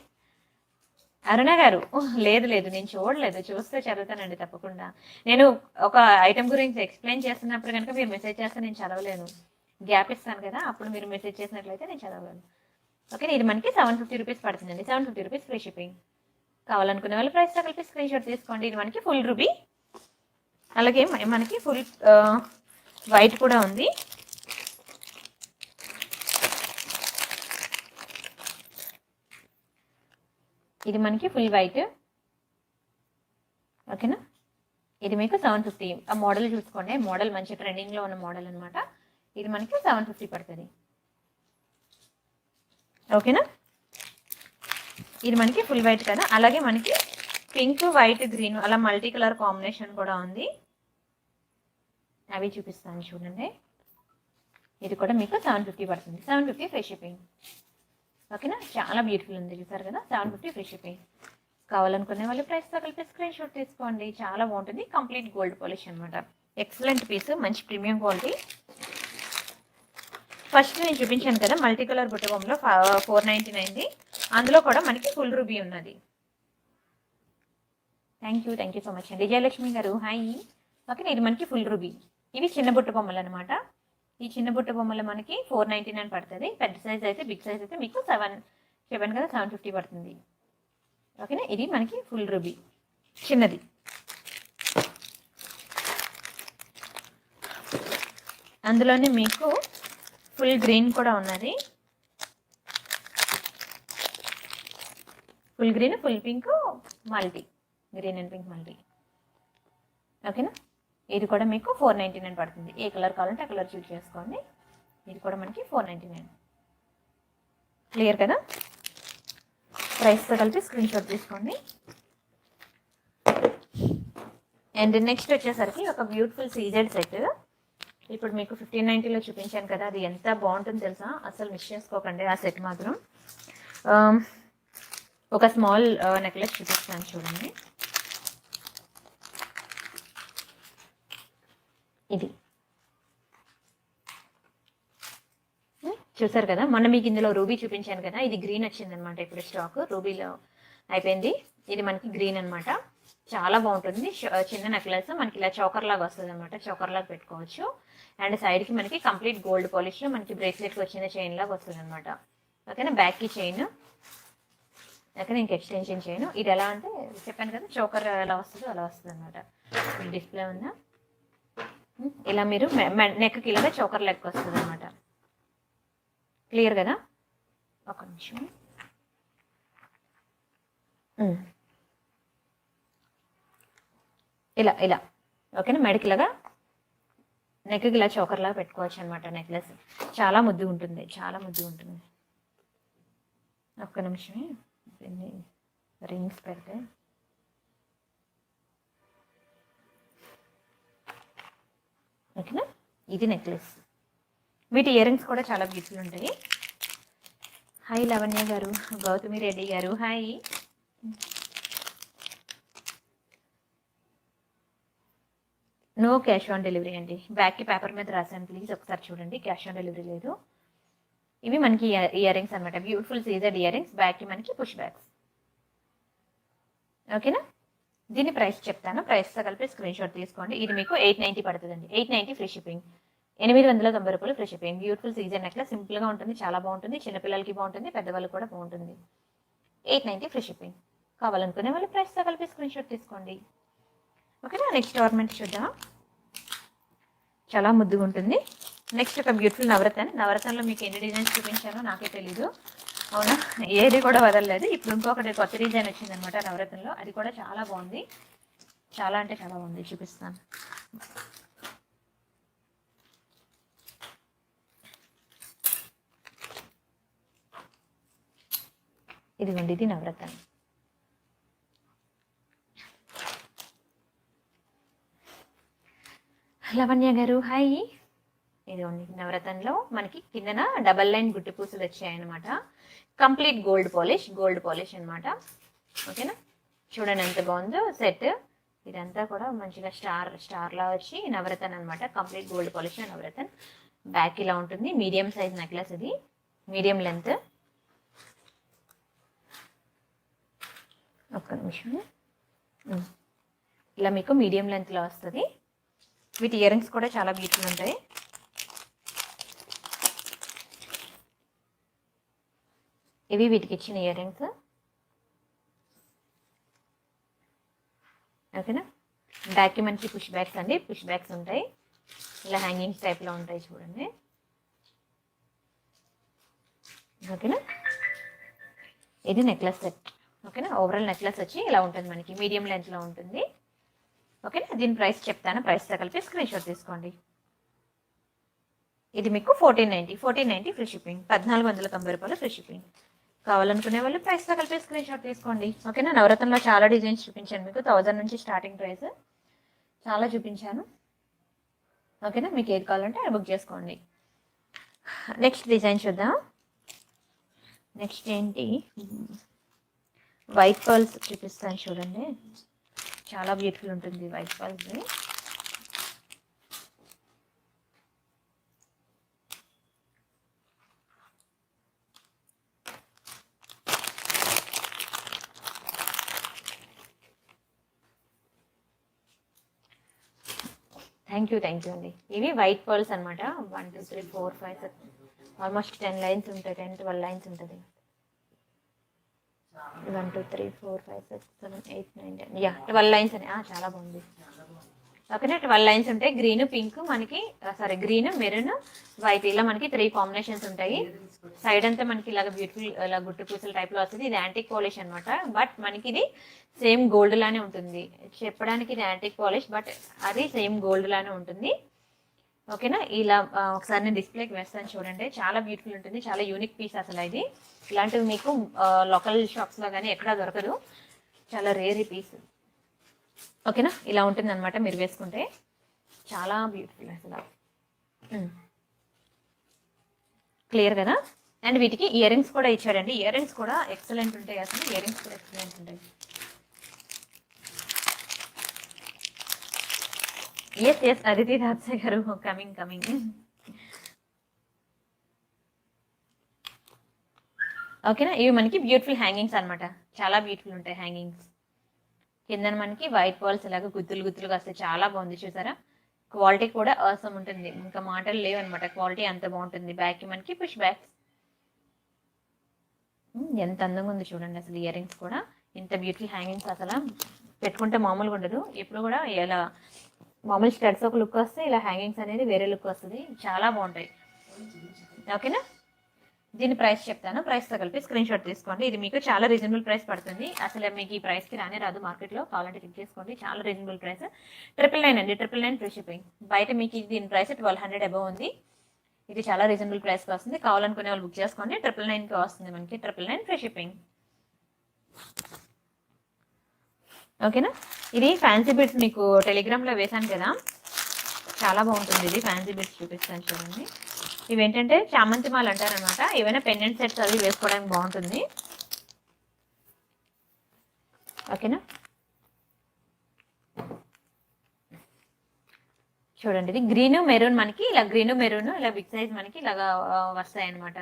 అరుణ గారు, లేదు నేను చూడలేదు, చూస్తే చదువుతానండి తప్పకుండా. నేను ఒక ఐటమ్ గురించి ఎక్స్ప్లెయిన్ చేస్తున్నప్పుడు కనుక మీరు మెసేజ్ చేస్తే నేను చదవలేను, గ్యాప్ ఇస్తాను కదా, అప్పుడు మీరు మెసేజ్ చేసినట్లయితే నేను చదవలేను. ఓకే. ఇది మనకి 750 రూపీస్ పడుతుందండి. 750 రూపీస్ ఫ్రీ షిప్పింగ్. కావాలనుకునే వాళ్ళు ప్రైస్తో కలిపి స్క్రీన్ షాట్ తీసుకోండి. ఇది మనకి ఫుల్ రూబీ, అలాగే మనకి ఫుల్ వైట్ కూడా ఉంది. ఇది మనకి ఫుల్ వైట్. ఓకేనా. ఇది మీకు 750. ఆ మోడల్ చూసుకోండి, మోడల్ మంచి ట్రెండింగ్లో ఉన్న మోడల్ అనమాట. ఇది మనకి 750 పడుతుంది. ఓకేనా. ఇది మనకి ఫుల్ వైట్ కదా, అలాగే మనకి పింక్, వైట్, గ్రీన్ అలా మల్టీ కలర్ కాంబినేషన్ కూడా ఉంది. అవి చూపిస్తాను చూడండి. ఇది కూడా మీకు 750 పడుతుంది. 750 ఫ్రీ షిప్పింగ్. ఓకేనా. చాలా బ్యూటిఫుల్ ఉంది, చూసారు కదా. 750 ఫ్రీ షిప్పింగ్. కావాలనుకునే వాళ్ళు ప్రైస్తో కలిపి స్క్రీన్ షాట్ తీసుకోండి. చాలా బాగుంటుంది. కంప్లీట్ గోల్డ్ పాలిష్ అనమాట. ఎక్సలెంట్ పీస్, మంచి ప్రీమియం క్వాలిటీ. ఫస్ట్ నేను చూపించాను కదా మల్టీ కలర్ బుట్ట బొమ్మలో 499ది, అందులో కూడా మనకి ఫుల్ రూబీ ఉన్నది. థ్యాంక్ యూ సో మచ్ అండి. విజయలక్ష్మి గారు హాయ్. ఓకే. ఇది మనకి ఫుల్ రూబీ. ఇవి చిన్న బుట్ట బొమ్మలు అనమాట. ఈ చిన్న బుట్ట బొమ్మలు మనకి 499 పడుతుంది. పెద్ద సైజ్ అయితే, బిగ్ సైజ్ అయితే మీకు 7 కదా 750 పడుతుంది. ఓకేనా. ఇది మనకి ఫుల్ రూబీ చిన్నది. అందులోనే మీకు ఫుల్ గ్రీన్ కూడా ఉన్నది. Full green, full pink, multi green and pink multi. ఓకేనా. ఇది కూడా మీకు 499 పడుతుంది. ఏ కలర్ కావాలంటే ఆ కలర్ చూస్ చేసుకోండి. ఇది కూడా మనకి 499. క్లియర్ కదా. ప్రైస్తో కలిపి స్క్రీన్ షాట్ తీసుకోండి. అండ్ నెక్స్ట్ వచ్చేసరికి ఒక బ్యూటిఫుల్ సీజెడ్ సెట్. ఇప్పుడు మీకు 1590లో చూపించాను కదా, అది ఎంత బాగుంటుందో తెలుసా, అసలు మిస్ చేసుకోకండి ఆ సెట్ మాత్రం. ఒక స్మాల్ నెక్లెస్ చూపిస్తాను చూడండి. ఇది చూసారు కదా, మొన్న మీకు ఇందులో రూబీ చూపించాను కదా, ఇది గ్రీన్ వచ్చింది అనమాట. ఇప్పుడు స్టాక్ రూబీలో అయిపోయింది. ఇది మనకి గ్రీన్ అనమాట. చాలా బాగుంటుంది. చిన్న నెక్లెస్ మనకి ఇలా చౌకర్ లాగా వస్తుంది అనమాట. చౌకర్ లాగా పెట్టుకోవచ్చు. అండ్ సైడ్కి మనకి కంప్లీట్ గోల్డ్ పాలిష్లో మనకి బ్రేస్లెట్కి వచ్చిన చైన్ లాగా వస్తుంది అనమాట. ఓకేనా, బ్యాక్కి చైన్, ఓకేనా, ఇంక ఎక్స్టెన్షన్ చైన్. ఇది ఎలా అంటే చెప్పాను కదా, చౌకర్ ఎలా వస్తుందో అలా వస్తుంది అనమాట. డిస్ప్లే ఉందా, ఇలా మీరు నెక్కి ఇలాగా చౌకర్ లెక్క వస్తుంది అనమాట. క్లియర్ కదా, ఒక నిమిషం. ఇలా ఇలా ఓకేనా, మెడకిలాగా నెక్కి ఇలా చౌకర్ లాగా పెట్టుకోవచ్చు అనమాట. నెక్లెస్ చాలా ముద్దు ఉంటుంది, చాలా ముద్దు ఉంటుంది. ఒక్క నిమిషమే, దీన్ని రింగ్స్ పెడితే ఓకేనా. ఇది నెక్లెస్, వీటి ఇయర్ రింగ్స్ కూడా చాలా బ్యూటిఫుల్ ఉంటాయి. హాయ్ లవణ్య గారు, గౌతమి రెడ్డి గారు, hi. No cash on delivery అండి. బ్యాక్కి పేపర్ మీద రాశాను, ప్లీజ్ ఒకసారి చూడండి. క్యాష్ ఆన్ డెలివరీ లేదు. ఇవి మనకి ఇయర్ రింగ్స్ అనమాట, బ్యూటిఫుల్ సీజర్డ్ ఇయర్ రింగ్స్. బ్యాక్కి మనకి పుష్ బ్యాగ్స్. ఓకేనా, దీని ప్రైస్ చెప్తాను. ప్రైస్తో కలిపి స్క్రీన్ షాట్ తీసుకోండి. ఇది మీకు 890 పడుతుందండి. 890 ఫ్రీ షిప్పింగ్. 890 రూపాయలు ఫ్రీ షిప్పింగ్. బ్యూటిఫుల్ సీజర్ నెక్లెస్, సింపుల్గా ఉంటుంది, చాలా బాగుంటుంది. చిన్నపిల్లలకి బాగుంటుంది, పెద్దవాళ్ళకి కూడా బాగుంటుంది. 890 ఫ్రీ షిప్పింగ్. కావాలనుకునే వాళ్ళు ప్రైస్తో కలిపి స్క్రీన్ షాట్ తీసుకోండి. ఓకేనా, నెక్స్ట్ ఆర్నమెంట్ చూద్దాం. చాలా ముద్దుగా ఉంటుంది. నెక్స్ట్ ఒక బ్యూటిఫుల్ నవరత్న. నవరత్నంలో మీకు ఎన్ని డిజైన్స్ చూపించానో నాకే తెలీదు, అవునా, ఏది కూడా వదలలేదు. ఇప్పుడు ఇంకొకటి కొత్త డిజైన్ వచ్చిందనమాట నవరత్నంలో, అది కూడా చాలా బాగుంది. చాలా అంటే చాలా బాగుంది, చూపిస్తాను. ఇదిగోండి, ఇది నవరత్నం. లవణ్య గారు, హాయ్. ఇదిగోండి, నవరత్నంలో మనకి కిందన డబల్ లైన్ గుట్టి పూసలు వచ్చాయన్నమాట. కంప్లీట్ గోల్డ్ పాలిష్ అనమాట. ఓకేనా, చూడండి ఎంత బాగుందో సెట్. ఇదంతా కూడా మంచిగా స్టార్ లా వచ్చి నవరత్న అనమాట. కంప్లీట్ గోల్డ్ పాలిష్ నవరత్న. బ్యాక్ ఇలా ఉంటుంది. మీడియం సైజ్ నెక్లెస్, ఇది మీడియం లెంత్. ఒక్క నిమిషం. ఇలా మీకు మీడియం లెంత్లో వస్తుంది. వీటి ఇయర్ రింగ్స్ కూడా చాలా బ్యూటిఫుల్ ఉంటాయి. ఇవి వీటికి ఇచ్చిన ఇయర్ రింగ్స్. ఓకేనా, బ్యాక్కి మనకి పుష్ బ్యాగ్స్ అండి. పుష్ బ్యాగ్స్ ఉంటాయి, ఇలా హ్యాంగింగ్స్ టైప్లో ఉంటాయి, చూడండి. ఓకేనా, ఇది నెక్లెస్ సెట్. ఓకేనా, ఓవరాల్ నెక్లెస్ వచ్చి ఇలా ఉంటుంది, మనకి మీడియం లెంత్లో ఉంటుంది. ఓకేనా, దీని ప్రైస్ చెప్తాను. ప్రైస్తో కలిపి స్క్రీన్ షాట్ తీసుకోండి. ఇది మీకు 1490 ఫ్రీ షిప్పింగ్. 1490 రూపాయలు ఫ్రీ షిప్పింగ్. కావాలనుకునే వాళ్ళు ప్రైస్తో కలిపి స్క్రీన్ షాట్ తీసుకోండి. ఓకేనా, నవరత్నంలో చాలా డిజైన్స్ చూపించాను మీకు. 1000 నుంచి స్టార్టింగ్ ప్రైస్ చాలా చూపించాను. ఓకేనా, మీకు ఏది కావాలంటే అది బుక్ చేసుకోండి. నెక్స్ట్ డిజైన్ చూద్దాం. నెక్స్ట్ ఏంటి, వైట్ పర్ల్స్ చూపిస్తాను, చూడండి. చాలా బ్యూటిఫుల్ ఉంటుంది వైట్ పర్ల్స్. థ్యాంక్ యూ అండి. ఇవి వైట్ పర్ల్స్ అనమాట. 1 2 3 4 5 6 ఆల్మోస్ట్ 10 లైన్స్ ఉంటాయి, 10-12 లైన్స్ ఉంటుంది. 1 2 3 4 5 6 7 8 9 10 యా 12 లైన్స్ అని. చాలా బాగుంది. ఓకేనా, 12 లైన్స్ ఉంటాయి. గ్రీన్, పింక్ మనకి, గ్రీన్, మెరూన్, వైట్, ఇలా మనకి 3 కాంబినేషన్స్ ఉంటాయి. సైడ్ అంతా మనకి ఇలాగ బ్యూటిఫుల్ ఇలా గుట్టు పూసల టైప్లో వస్తుంది. ఇది యాంటిక్ పాలిష్ అనమాట. బట్ మనకి ఇది సేమ్ గోల్డ్ లానే ఉంటుంది. చెప్పడానికి ఇది యాంటిక్ పాలిష్, బట్ అది సేమ్ గోల్డ్ లానే ఉంటుంది. ఓకేనా, ఇలా ఒకసారి నేను డిస్ప్లేకి వేస్తాను, చూడండి. చాలా బ్యూటిఫుల్ ఉంటుంది, చాలా యూనిక్ పీస్ అసలు. ఇది ఇలాంటివి మీకు లోకల్ షాప్స్లో కానీ ఎక్కడా దొరకదు, చాలా రేర్ ఈ పీస్. ఓకేనా, ఇలా ఉంటుంది అనమాట. మీరు వేసుకుంటే చాలా బ్యూటిఫుల్ అసలు. క్లియర్ కదా. అండ్ వీటికి ఇయర్ రింగ్స్ కూడా ఇచ్చాడండి. ఇయర్ రింగ్స్ కూడా ఎక్సలెంట్ ఉంటాయి అసలు. ఇయర్ రింగ్స్ కూడా ఎక్సలెంట్ ఉంటాయి. ఎస్ అదితి దాత్సే గారు, కమింగ్. ఓకేనా, ఇవి మనకి బ్యూటిఫుల్ హ్యాంగింగ్స్ అనమాట. చాలా బ్యూటిఫుల్ ఉంటాయి హ్యాంగింగ్స్. కింద మనకి వైట్ బాల్స్ ఇలాగ గుత్తులు గుత్తులుగా వస్తాయి. చాలా బాగుంది చూసారా. క్వాలిటీ కూడా అవసరం ఉంటుంది, ఇంకా మాటలు లేవు అనమాట. క్వాలిటీ అంత బాగుంటుంది. బ్యాక్ కి మనకి పుష్ బ్యాక్. ఎంత అందంగా ఉంది చూడండి అసలు. ఇయర్ రింగ్స్ కూడా ఇంత బ్యూటిఫుల్ హ్యాంగింగ్స్ అసలు పెట్టుకుంటే మామూలుగా ఉండదు. ఎప్పుడు కూడా ఇలా మామూలు స్టడ్స్ ఒక లుక్ వస్తే ఇలా హ్యాంగింగ్స్ అనేది వేరే లుక్ వస్తుంది. చాలా బాగుంటాయి. ఓకేనా. దీని ప్రైస్ చెప్తాను. ప్రైస్తో కలిపి స్క్రీన్ షాట్ తీసుకోండి. ఇది మీకు చాలా రీజనబుల్ ప్రైస్ పడుతుంది. అసలు మీకు ఈ ప్రైస్కి రానే రాదు మార్కెట్లో. కావాలంటే చెక్ చేసుకోండి. చాలా రీజనబుల్ ప్రైస్. 999 అండి. 999 ఫ్రీ షిప్పింగ్. బయట మీకు దీని ప్రైస్ 1200 అబవ్ ఉంది. ఇది చాలా రీజనబుల్ ప్రైస్కి వస్తుంది. కావాలనుకునే వాళ్ళు బుక్ చేసుకోండి. 999కి వస్తుంది మనకి. 999 ఫ్రీ షిప్పింగ్. ఓకేనా. ఇది ఫ్యాన్సీ బిట్స్ మీకు టెలిగ్రామ్లో వేశాను కదా, చాలా బాగుంటుంది. ఇది ఫ్యాన్సీ బిట్స్ చూపిస్తాను చూడండి. ఇవేంటంటే చామంతి మాల అంటారనమాట. ఏవైనా పెండెంట్ సెట్స్ అవి వేసుకోవడానికి బాగుంటుంది. ఓకేనా. చూడండి ఇది గ్రీన్ మెరూన్ మనకి ఇలా గ్రీన్ మెరూన్ ఇలా బిగ్ సైజ్ మనకి ఇలాగా వస్తాయి అనమాట.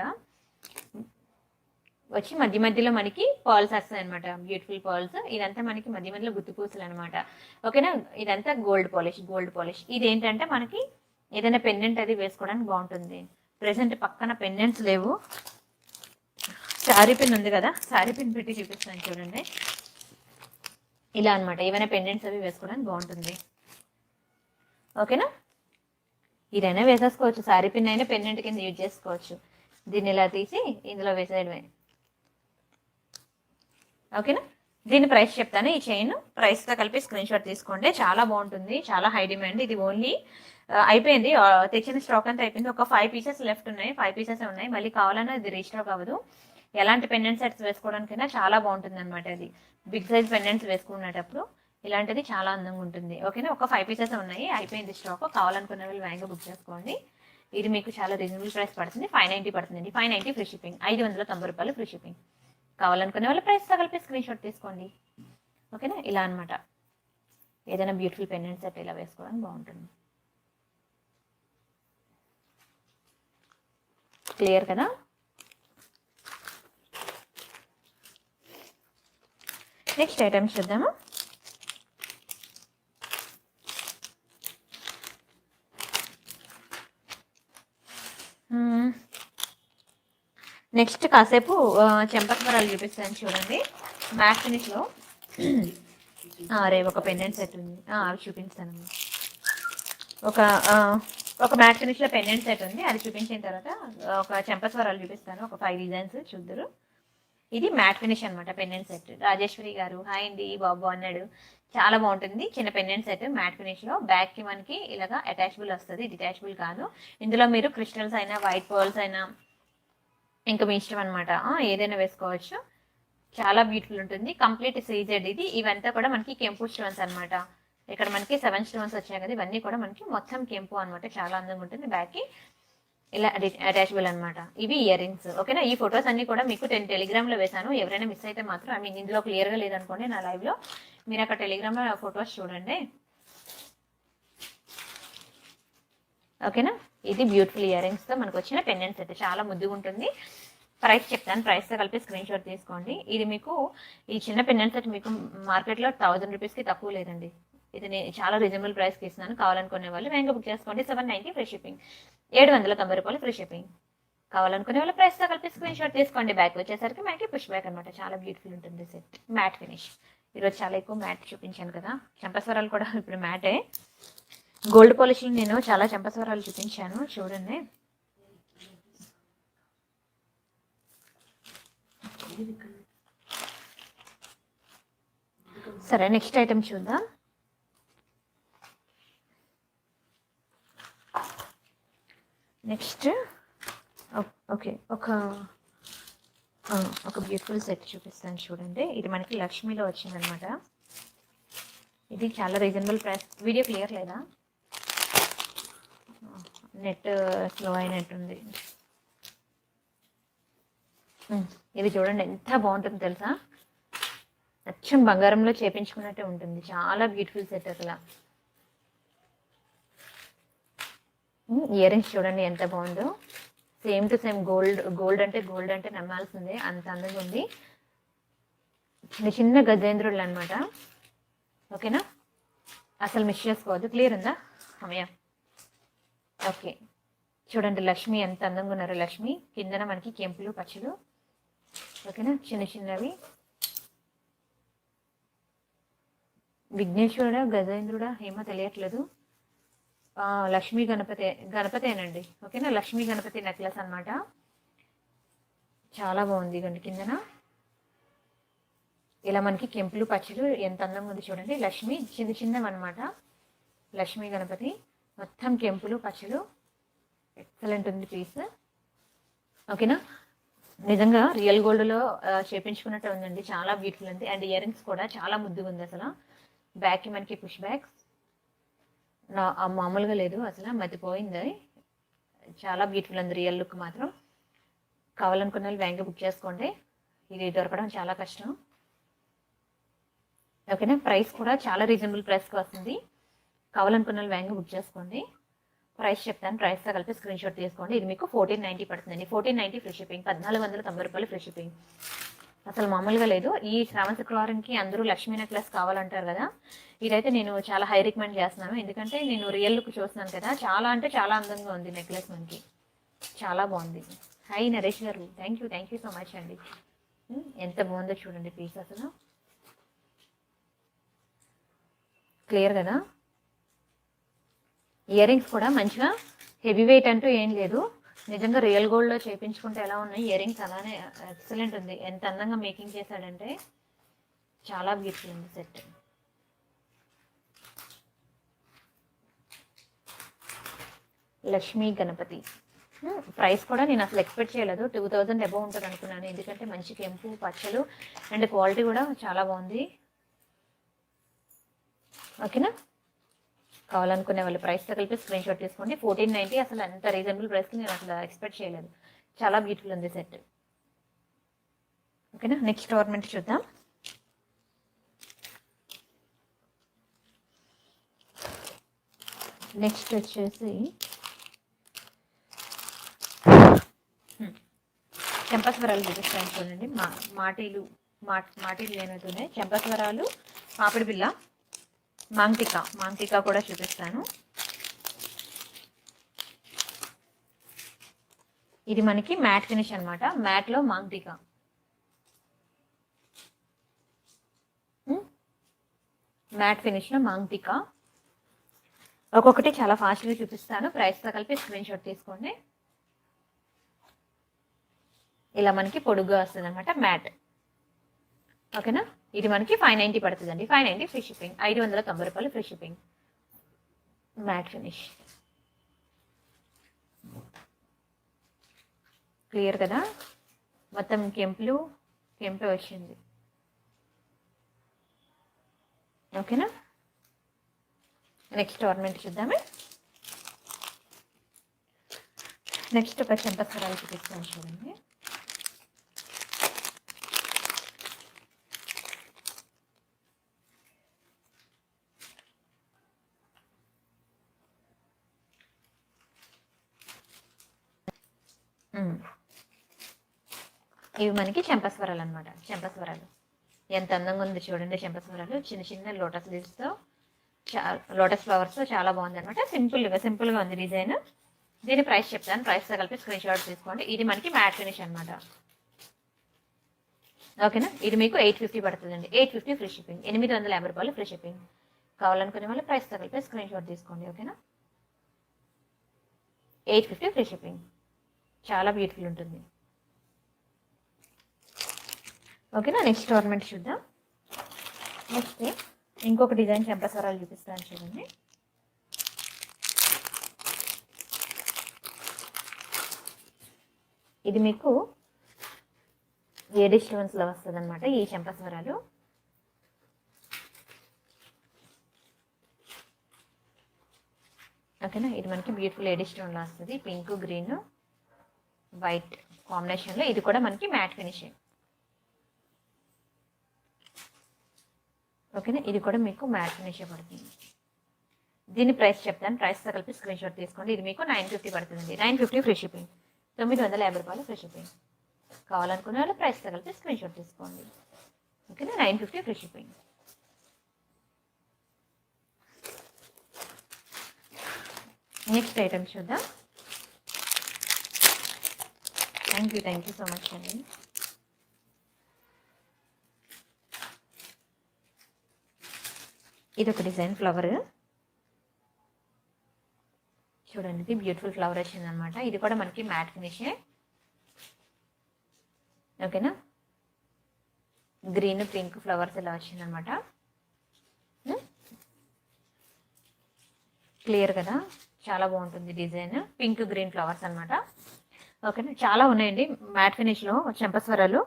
వచ్చి మధ్య మధ్యలో మనకి పర్ల్స్ వస్తాయి అనమాట. Beautiful pearls. ఇదంతా మనకి మధ్య మధ్యలో గుత్తి పూసలు అనమాట. ఓకేనా. ఇదంతా గోల్డ్ పాలిష్. ఇది ఏంటంటే మనకి ఏదైనా పెండెంట్ అది వేసుకోవడానికి బాగుంటుంది. ప్రెసెంట్ పక్కన పెండెంట్స్ లేవు. శారీ పిన్ ఉంది కదా, శారీ పిన్ పెట్టి చూపిస్తాను చూడండి. ఇలా అనమాట. ఏమైనా పెండెంట్స్ అవి వేసుకోవడానికి బాగుంటుంది. ఓకేనా. ఇదైనా వేసేసుకోవచ్చు. శారీ పిన్ అయినా పెండెంట్ కింద యూజ్ చేసుకోవచ్చు. దీన్ని ఇలా తీసి ఇందులో వేసేయడమే. ఓకేనా. దీని ప్రైస్ చెప్తాను. ఈ చైన్ ప్రైస్తో కలిపి స్క్రీన్ షాట్ తీసుకోండి. చాలా బాగుంటుంది. చాలా హై డిమాండ్. ఇది ఓన్లీ అయిపోయింది. తెచ్చిన స్టాక్ అంతా అయిపోయింది. ఒక 5 పీసెస్ లెఫ్ట్ ఉన్నాయి. 5 పీసెస్ ఉన్నాయి. మళ్ళీ కావాలన్నా ఇది రీస్టాక్ అవ్వదు. ఎలాంటి పెండెంట్ సెట్స్ వేసుకోవడానికైనా చాలా బాగుంటుంది అనమాట. అది బిగ్ సైజ్ పెండెంట్స్ వేసుకునేటప్పుడు ఇలాంటిది చాలా అందంగా ఉంటుంది. ఓకేనా. ఒక 5 పీసెస్ ఉన్నాయి. అయిపోయింది స్టాక్. కావాలనుకునే వాళ్ళు వేగంగా బుక్ చేసుకోండి. ఇది మీకు చాలా రీజనబుల్ ప్రైస్ పడుతుంది. 590 పడుతుంది. 590 ఫ్రీ షిప్పింగ్. 590 రూపాయలు ఫ్రీ షిప్పింగ్. కావాలనుకునే వాళ్ళు ప్రైస్తో కలిపి స్క్రీన్ షాట్ తీసుకోండి. ఓకేనా. ఇలా అనమాట. ఏదైనా బ్యూటిఫుల్ పెండెంట్ సెట్ ఇలా వేసుకోవడానికి బాగుంటుంది. క్లియర్ కదా. నెక్స్ట్ ఐటమ్స్ చూద్దాము. నెక్స్ట్ కాసేపు చెంపస్వరాలు చూపిస్తాను చూడండి. మ్యాట్ ఫినిష్లో రేపు ఒక పెండెంట్ సెట్ ఉంది, అవి చూపిస్తాను. ఒక మ్యాట్ ఫినిష్లో పెండెంట్ సెట్ ఉంది, అది చూపించిన తర్వాత ఒక చెంపస్వరాలు చూపిస్తాను. ఒక 5 డిజైన్స్ చూద్దరు. ఇది మ్యాట్ ఫినిష్ అనమాట. Pendant set. Rajeshwari garu hi అండి బాబు అన్నాడు. చాలా బాగుంటుంది. చిన్న పెండెంట్ సెట్ మ్యాట్ ఫినిష్లో. బ్యాక్కి మనకి ఇలాగా అటాచబుల్ వస్తుంది, డిటాచబుల్ కాదు. ఇందులో మీరు క్రిస్టల్స్ అయినా వైట్ పర్ల్స్ అయినా ఇంకా మీ ఇష్టం అనమాట, ఏదైనా వేసుకోవచ్చు. చాలా బ్యూటిఫుల్ ఉంటుంది. కంప్లీట్ సీజెడ్ ఇది. ఇవంతా కూడా మనకి కెంపు స్టోన్స్ అనమాట. ఇక్కడ మనకి 7 స్టోన్స్ వచ్చాయి కదా, ఇవన్నీ కూడా మనకి మొత్తం కెంపు అనమాట. చాలా అందంగా ఉంటుంది. బ్యాక్కి ఇలా అటాచబుల్ అనమాట. ఇవి ఇయర్ రింగ్స్. ఓకేనా. ఈ ఫొటోస్ అన్ని కూడా మీకు టెలిగ్రామ్లో వేశాను. ఎవరైనా మిస్ అయితే మాత్రం ఇందులో క్లియర్గా లేదనుకోండి నా లైవ్లో, మీరు అక్కడ టెలిగ్రామ్లో ఫొటోస్ చూడండి. ఓకేనా. ఇది బ్యూటిఫుల్ ఇయర్ రింగ్స్తో మనకు వచ్చిన పెండెంట్ సెట్. చాలా ముద్దుగా ఉంటుంది. ప్రైస్ చెప్తాను. ప్రైస్తో కలిపి స్క్రీన్ షాట్ తీసుకోండి. ఇది మీకు ఈ చిన్న పెండెంట్ సెట్ మీకు మార్కెట్లో 1000 రూపీస్కి తక్కువ లేదండి. ఇది నేను చాలా రీజనబుల్ ప్రైస్కి ఇస్తున్నాను. కావాలనుకునే వాళ్ళు వేగంగా బుక్ చేసుకోండి. 790 ఫ్రీ షిప్పింగ్. 790 రూపాయలు ఫ్రీ షిప్పింగ్. కావాలనుకునే వాళ్ళు ప్రైస్తో కలిపి స్క్రీన్ షాట్ తీసుకోండి. బ్యాక్ వచ్చేసరికి మనకి పుష్ బ్యాక్ అనమాట. చాలా బ్యూటిఫుల్ ఉంటుంది సెట్. Mat finish. ఈరోజు చాలా ఎక్కువ మ్యాట్ చూపించాను కదా. చెంపస్వరాలు కూడా ఇప్పుడు మ్యాటే. గోల్డ్ పాలిష్లో నేను చాలా చెంపస్వరాలు చూపించాను చూడండి. సరే నెక్స్ట్ ఐటమ్ చూద్దాం. నెక్స్ట్ ఓకే ఒక బ్యూటిఫుల్ సెట్ చూపిస్తాను చూడండి. ఇది మనకి లక్ష్మీలో వచ్చిందనమాట. ఇది చాలా రీజనబుల్ ప్రైస్. వీడియో క్లియర్ లేదా? నెట్ స్లో అయినట్టుంది. ఇది చూడండి ఎంత బాగుంటుంది తెలుసా. అచ్చం బంగారంలో చేపించుకున్నట్టే ఉంటుంది. చాలా బ్యూటిఫుల్ సెట్ అసలు. ఇయర్ రింగ్స్ చూడండి ఎంత బాగుందో. సేమ్ టు సేమ్ గోల్డ్ అంటే నమ్మాల్సిందే, అంత అందంగా ఉంది. చిన్న చిన్న గజేంద్రులు అనమాట. ఓకేనా, అసలు మిస్ చేసుకోవద్దు. క్లియర్ ఉందా అమ్మయ్య? ఓకే, చూడండి లక్ష్మి ఎంత అందంగా ఉన్నారు. లక్ష్మి కిందన మనకి కెంపులు పచ్చలు, ఓకేనా, చిన్న చిన్నవి. విఘ్నేశ్వరుడా గజేంద్రుడా ఏమో తెలియట్లేదు. లక్ష్మీ గణపతేనండి. ఓకేనా, లక్ష్మీ గణపతి నెక్లెస్ అనమాట. చాలా బాగుంది. ఇగండి కిందన ఇలా మనకి కెంపులు పచ్చలు ఎంత అందంగా ఉంది చూడండి. లక్ష్మి చిన్న చిన్నవి అనమాట. లక్ష్మీ గణపతి మొత్తం కెంపులు పచ్చలు, ఎక్సలెంట్ ఉంది పీస్. ఓకేనా, నిజంగా రియల్ గోల్డ్లో చేపించుకున్నట్టు ఉందండి. చాలా బ్యూటిఫుల్ ఉంది. అండ్ ఇయర్ రింగ్స్ కూడా చాలా ముద్దుగా ఉంది. అసలు బ్యాక్కి మనకి పుష్ బ్యాగ్స్ మామూలుగా లేదు, అసలు మతిపోయింది. చాలా బ్యూటిఫుల్ ఉంది. రియల్ లుక్ మాత్రం. కావాలనుకున్న వాళ్ళు బ్యాంక్ బుక్ చేసుకోండి. ఇది దొరకడం చాలా కష్టం. ఓకేనా, ప్రైస్ కూడా చాలా రీజనబుల్ ప్రైస్కి వస్తుంది. కావాలనుకున్న వాళ్ళు బ్యాంక్ బుక్ చేసుకోండి. ప్రైస్ చెప్తాను, ప్రైస్తో కలిపి స్క్రీన్ షాట్ తీసుకోండి. ఇది మీకు 1490 పడుతుందండి. 1490 ఫ్రీ షిప్పింగ్. 1490 రూపాయలు ఫ్రీ షిప్పింగ్. అసలు మామూలుగా లేదు. ఈ శ్రావణ శుక్రవారంకి అందరూ లక్ష్మీ నెక్లెస్ కావాలంటారు కదా, ఇదైతే నేను చాలా హై రికమెండ్ చేస్తున్నాను. ఎందుకంటే నేను రియల్ లుక్ చూస్తున్నాను కదా, చాలా అంటే చాలా అందంగా ఉంది నెక్లెస్. మనకి చాలా బాగుంది. హై నరేష్ గారు, థ్యాంక్ యూ సో మచ్ అండి. ఎంత బాగుందో చూడండి పీస్. అసలు క్లియర్ కదా. ఇయర్ రింగ్స్ కూడా మంచిగా హెవీ వెయిట్ అంటూ ఏం లేదు. నిజంగా రియల్ గోల్డ్లో చేయించుకుంటే ఎలా ఉన్నాయి ఇయర్ రింగ్స్, అలానే ఎక్సలెంట్ ఉంది. ఎంత అందంగా మేకింగ్ చేశాడంటే చాలా బ్యూటిఫుల్ ఉంది సెట్. లక్ష్మీ గణపతి ప్రైస్ కూడా నేను అసలు ఎక్స్పెక్ట్ చేయలేదు. 2000 అబౌవ్ ఉంటుంది అనుకున్నాను. ఎందుకంటే మంచి కెంపు పచ్చలు అండ్ క్వాలిటీ కూడా చాలా బాగుంది. ఓకేనా, కావాలనుకునే వాళ్ళు ప్రైస్తో కలిపి స్క్రీన్ షాట్ తీసుకోండి. 1490 అసలు అంత రీజనబుల్ ప్రైస్కి నేను అసలు ఎక్స్పెక్ట్ చేయలేదు. చాలా బ్యూటిఫుల్ ఉంది సెట్. ఓకేనా, నెక్స్ట్ ఆర్నమెంట్ చూద్దాం. నెక్స్ట్ వచ్చేసి చెంపస్వరాలు చూపిస్తాను చూడండి. మాటీలు ఏమవుతున్నాయి, చెంపస్వరాలు, పాపిడి బిల్ల, మాంగ్టికా కూడా చూపిస్తాను. ఇది మనకి మ్యాట్ ఫినిష్ అనమాట. మ్యాట్లో మాంగ్టికా. మ్యాట్ ఫినిష్లో మాంగ్టికా. ఒక్కొక్కటి చాలా ఫాస్ట్గా చూపిస్తాను. ప్రైస్తో కలిపి స్క్రీన్ షాట్ తీసుకోండి. ఇలా మనకి పొడుగ్గా వస్తుంది అనమాట మ్యాట్. ఓకేనా, ఇది మనకి 590 పడుతుందండి. 590 ఫ్రీ షిప్పింగ్. 590 రూపాయలు free shipping. Matte finish. Clear కదా, మొత్తం కెంపే వచ్చింది. ఓకేనా, నెక్స్ట్ ఆర్నమెంట్ చూద్దామే. నెక్స్ట్ ఒక చెంపస్వరాలు చూపిస్తాను చూడండి. ఇవి మనకి చెంపస్వరాలు అనమాట. చెంపస్వరాలు ఎంత అందంగా ఉంది చూడండి. చెంపస్వరాలు చిన్న చిన్న లోటస్ లీవ్స్తో, లోటస్ ఫ్లవర్స్తో చాలా బాగుంది అనమాట. సింపుల్గా ఉంది డిజైన్. దీని ప్రైస్ చెప్తాను. ప్రైస్తో కలిపి స్క్రీన్ షాట్ తీసుకోండి. ఇది మనకి మ్యాట్ ఫినిష్ అనమాట. ఓకేనా, ఇది మీకు 850 పడుతుందండి. 850 ఫ్రీ షిప్పింగ్. 850 రూపాయలు ఫ్రీ షిప్పింగ్. కావాలనుకునే వాళ్ళు ప్రైస్తో కలిపి స్క్రీన్ షాట్ తీసుకోండి. ఓకేనా, 850 ఫ్రీ షిప్పింగ్. చాలా బ్యూటిఫుల్ ఉంటుంది. ఓకేనా, నెక్స్ట్ ఆర్నమెంట్ చూద్దాం. నెక్స్ట్ ఇంకొక డిజైన్ చెంపస్వరాలు చూపిస్తాను చూడండి. ఇది మీకు ఏడి స్టోన్స్లో వస్తుంది అనమాట ఈ చెంపస్వరాలు. ఓకేనా, ఇది మనకి బ్యూటిఫుల్ ఏడి స్టోన్లో వస్తుంది. పింక్ గ్రీన్ వైట్ కాంబినేషన్లో. ఇది కూడా మనకి మ్యాట్ ఫినిషింగ్. ఓకేనా, ఇది కూడా మీకు మ్యాట్ ఫినిష్ పడుతుంది. దీని ప్రైస్ చెప్తాను. ప్రైస్తో కలిపి స్క్రీన్ షాట్ తీసుకోండి. ఇది మీకు 950 పడుతుందండి. 950 ఫ్రీ షిప్పింగ్. 950 రూపాయలు ఫ్రీ షిప్పింగ్. కావాలనుకునే వాళ్ళు ప్రైస్తో కలిపి స్క్రీన్ షాట్ తీసుకోండి. ఓకేనా, 950 ఫ్రీ షిప్పింగ్. నెక్స్ట్ ఐటమ్ చూద్దాం. థ్యాంక్ యూ సో మచ్ అండి. ఇది ఒక డిజైన్ ఫ్లవర్ చూడండి, ఇది బ్యూటిఫుల్ ఫ్లవర్ వచ్చింది అనమాట. ఇది కూడా మనకి మ్యాట్ ఫినిషే. ఓకేనా, గ్రీన్ పింక్ ఫ్లవర్స్ ఇలా వచ్చింది అనమాట. క్లియర్ కదా, చాలా బాగుంటుంది డిజైన్. పింక్ గ్రీన్ ఫ్లవర్స్ అనమాట. ఓకేనా, చాలా ఉన్నాయండి మ్యాట్ ఫినిష్లో చెంపస్వరాలు.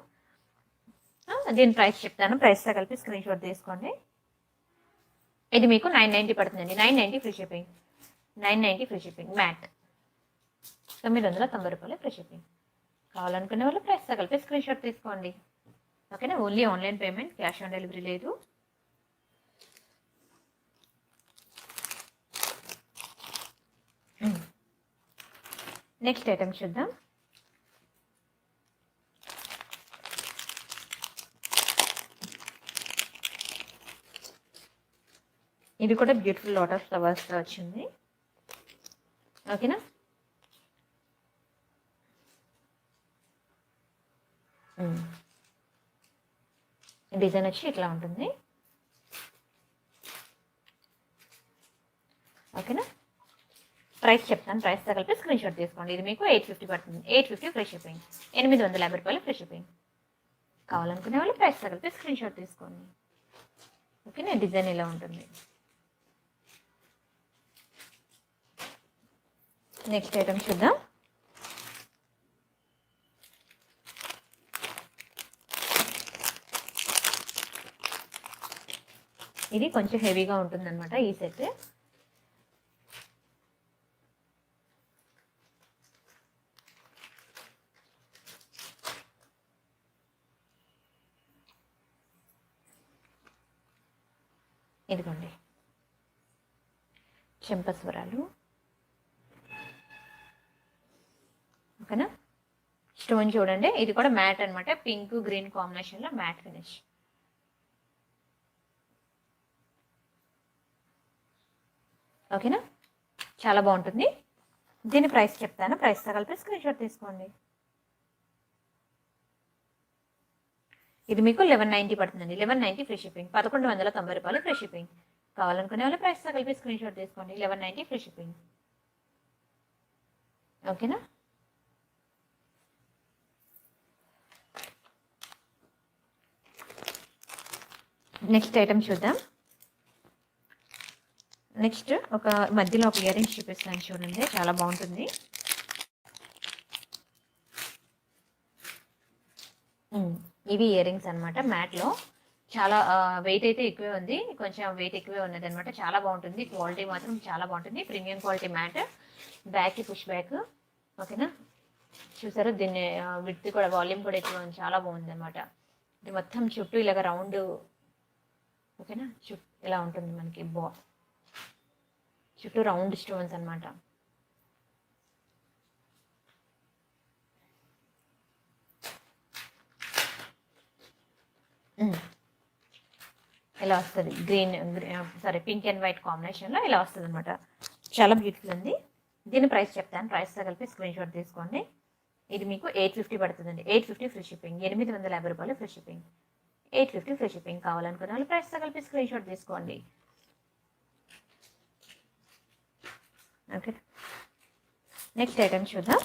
దీని ప్రైస్ చెప్తాను, ప్రైస్తో కలిపి స్క్రీన్ షాట్ తీసుకోండి. ఇది మీకు 990 పడుతుందండి. 990 free shipping. 990 free shipping. Matte 990 రూపాయలు ఫ్రీ షిప్పింగ్. కావాలనుకునే వాళ్ళు ప్రైస్తో కలిపి స్క్రీన్ షాట్ తీసుకోండి. ఓకేనా, only online payment, cash on delivery లేదు. నెక్స్ట్ ఐటమ్ చూద్దాం. ఇది కూడా బ్యూటిఫుల్ లోటస్ ఫ్లవర్స్ వచ్చింది. ఓకేనా, డిజైన్ వచ్చి ఇట్లా ఉంటుంది. ఓకేనా, ప్రైస్ చెప్తాను, ప్రైస్తో కలిపి స్క్రీన్ షాట్ తీసుకోండి. ఇది మీకు 850 పడుతుంది. 850 ఫ్రీ షిప్పింగ్. 850 రూపాయలు ఫ్రీ షిప్పింగ్. కావాలనుకునే వాళ్ళు ప్రైస్తో కలిపి స్క్రీన్ షాట్ తీసుకోండి. ఓకేనా, డిజైన్ ఇలా ఉంటుంది. నెక్స్ట్ ఐటమ్ చూద్దాం. ఇది కొంచెం హెవీగా ఉంటుంది అనమాట ఈ సెట్. ఇదిగోండి చెంపస్వరాలు. ఓకేనా, స్టోన్ చూడండి, ఇది కూడా మ్యాట్ అనమాట. పింక్ గ్రీన్ కాంబినేషన్లో మ్యాట్ ఫినిష్. ఓకేనా, చాలా బాగుంటుంది. దీని ప్రైస్ చెప్తాను, ప్రైస్తో కలిపి స్క్రీన్ షాట్ తీసుకోండి. ఇది మీకు 1190 పడుతుందండి. 1190 ఫ్రీ షిప్పింగ్. 1190 రూపాయలు ఫ్రీ షిప్పింగ్. కావాలనుకునే వాళ్ళు ప్రైస్తో కలిపి స్క్రీన్ షాట్ తీసుకోండి. 1190 ఫ్రీ షిప్పింగ్. ఓకేనా, నెక్స్ట్ ఐటమ్ చూద్దాం. నెక్స్ట్ ఒక మధ్యలో ఒక ఇయర్ రింగ్స్ చూపిస్తాను చూడండి, చాలా బాగుంటుంది. ఇవి ఇయర్ రింగ్స్ అనమాట మ్యాట్లో. చాలా వెయిట్ అయితే ఎక్కువే ఉంది, కొంచెం వెయిట్ ఎక్కువే ఉన్నది అనమాట. చాలా బాగుంటుంది, క్వాలిటీ మాత్రం చాలా బాగుంటుంది. Premium quality mat. Back push back. ఓకేనా, చూసారు దీన్ని విడ్త్ కూడా, వాల్యూమ్ కూడా ఎక్కువ ఉంది, చాలా బాగుంది అనమాట. ఇది మొత్తం చుట్టూ ఇలాగ రౌండ్. ఓకేనా, ఇలా ఉంటుంది మనకి చుట్టూ రౌండ్ స్టోన్స్ అనమాట. ఇలా వస్తుంది గ్రీన్ పింక్ అండ్ వైట్ కాంబినేషన్లో ఇలా వస్తుంది అనమాట. చాలా బ్యూటిఫుల్ ఉంది. దీని ప్రైస్ చెప్తాను, ప్రైస్తో కలిపి స్క్రీన్ షాట్ తీసుకోండి. ఇది మీకు 850 పడుతుందండి. 850 ఫ్రీ షిప్పింగ్. 850 రూపాయలు ఫ్రీ షిప్పింగ్. 850 free shipping. కావాలనుకున్న వాళ్ళు ప్రైస్తో కలిపి స్క్రీన్ షాట్ తీసుకోండి. ఓకే, నెక్స్ట్ ఐటమ్ చూద్దాం.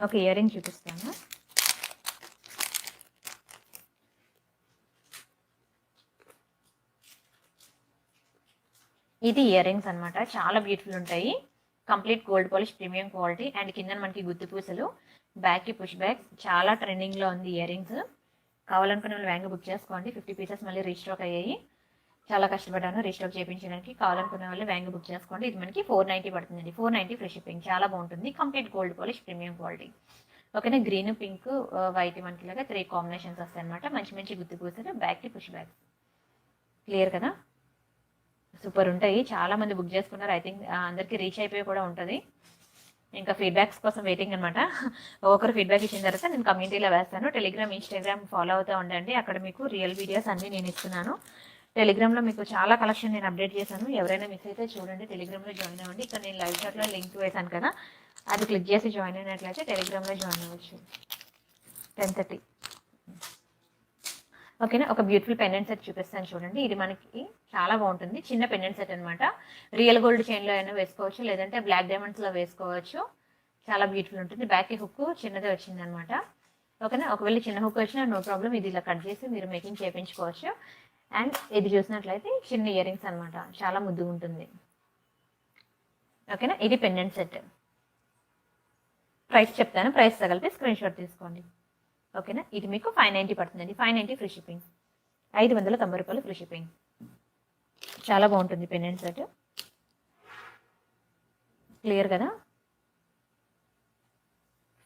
ఒక ఇయర్ రింగ్ చూపిస్తాను. ఇది ఇయర్ రింగ్స్ అనమాట, చాలా బ్యూటిఫుల్ ఉంటాయి. Complete gold polish, premium quality. And కింద మనకి గుత్తి పూసలు, బ్యాక్కి పుష్ బ్యాక్. చాలా ట్రెండింగ్లో ఉంది ఇయర్ రింగ్స్. కావాలనుకున్న వాళ్ళు వ్యాంగ్ బుక్ చేసుకోండి. 50 పీసెస్ మళ్ళీ రీస్టాక్ అయ్యాయి. చాలా కష్టపడ్డాను రీస్టాక్ చేయించడానికి. కావాలనుకున్న వాళ్ళు వ్యాంగ్ బుక్ చేసుకోండి. ఇది మనకి 490 పడుతుందండి. 490 ఫ్రీ షిప్పింగ్. చాలా బాగుంటుంది, complete gold polish, premium quality. ఓకేనా, గ్రీన్ పింక్ వైట్ మనకి ఇలాగా 3 కాంబినేషన్స్ వస్తాయి అనమాట. మంచి మంచి గుత్తి పూసలు, బ్యాక్కి పుష్ బ్యాక్. క్లియర్ కదా, సూపర్ ఉంటాయి. చాలా మంది బుక్ చేసుకున్నారు. ఐ థింక్ అందరికీ రీచ్ అయిపోయి కూడా ఉంటుంది. ఇంకా ఫీడ్బ్యాక్స్ కోసం వెయిటింగ్ అనమాట. ఒక్కొక్కరు ఫీడ్బ్యాక్ ఇచ్చిన తర్వాత నేను కమ్యూనిటీలో వేస్తాను. టెలిగ్రామ్, ఇన్స్టాగ్రామ్ ఫాలో అవుతూ ఉండండి. అక్కడ మీకు రియల్ వీడియోస్ అన్నీ నేను ఇస్తున్నాను. టెలిగ్రామ్లో మీకు చాలా కలెక్షన్ నేను అప్డేట్ చేశాను. ఎవరైనా మిస్ అయితే చూడండి, టెలిగ్రామ్లో జాయిన్ అవ్వండి. ఇక్కడ నేను లైవ్ చాట్లో లింక్ వేశాను కదా, అది క్లిక్ చేసి జాయిన్ అయినట్లయితే టెలిగ్రామ్లో జాయిన్ అవ్వచ్చు. 10:30. ఓకేనా. ఒక బ్యూటిఫుల్ పెండెంట్ సెట్ చూపిస్తాను చూడండి. ఇది మనకి చాలా బాగుంటుంది. చిన్న పెండెంట్ సెట్ అనమాట. రియల్ గోల్డ్ చైన్లో అయినా వేసుకోవచ్చు, లేదంటే బ్లాక్ డైమండ్స్లో వేసుకోవచ్చు. చాలా బ్యూటిఫుల్ ఉంటుంది. బ్యాక్ హుక్ చిన్నదే వచ్చింది అనమాట. ఓకేనా. ఒకవేళ చిన్న హుక్ వచ్చినా నో ప్రాబ్లం, ఇది ఇలా కట్ చేసి మీరు మేకింగ్ చేయించుకోవచ్చు. అండ్ ఇది చూసినట్లయితే చిన్న ఇయర్ రింగ్స్ అనమాట, చాలా ముద్దుగా ఉంటుంది. ఓకేనా. ఇది పెండెంట్ సెట్. ప్రైస్ చెప్తాను, ప్రైస్ తగిలితే స్క్రీన్ షాట్ తీసుకోండి. ఓకేనా. ఇది మీకు 590 పడుతుందండి. 590 ఫ్రీ షిప్పింగ్. 590 రూపాయలు ఫ్రీ షిప్పింగ్. చాలా బాగుంటుంది పెండెంట్ సెట్. క్లియర్ కదా.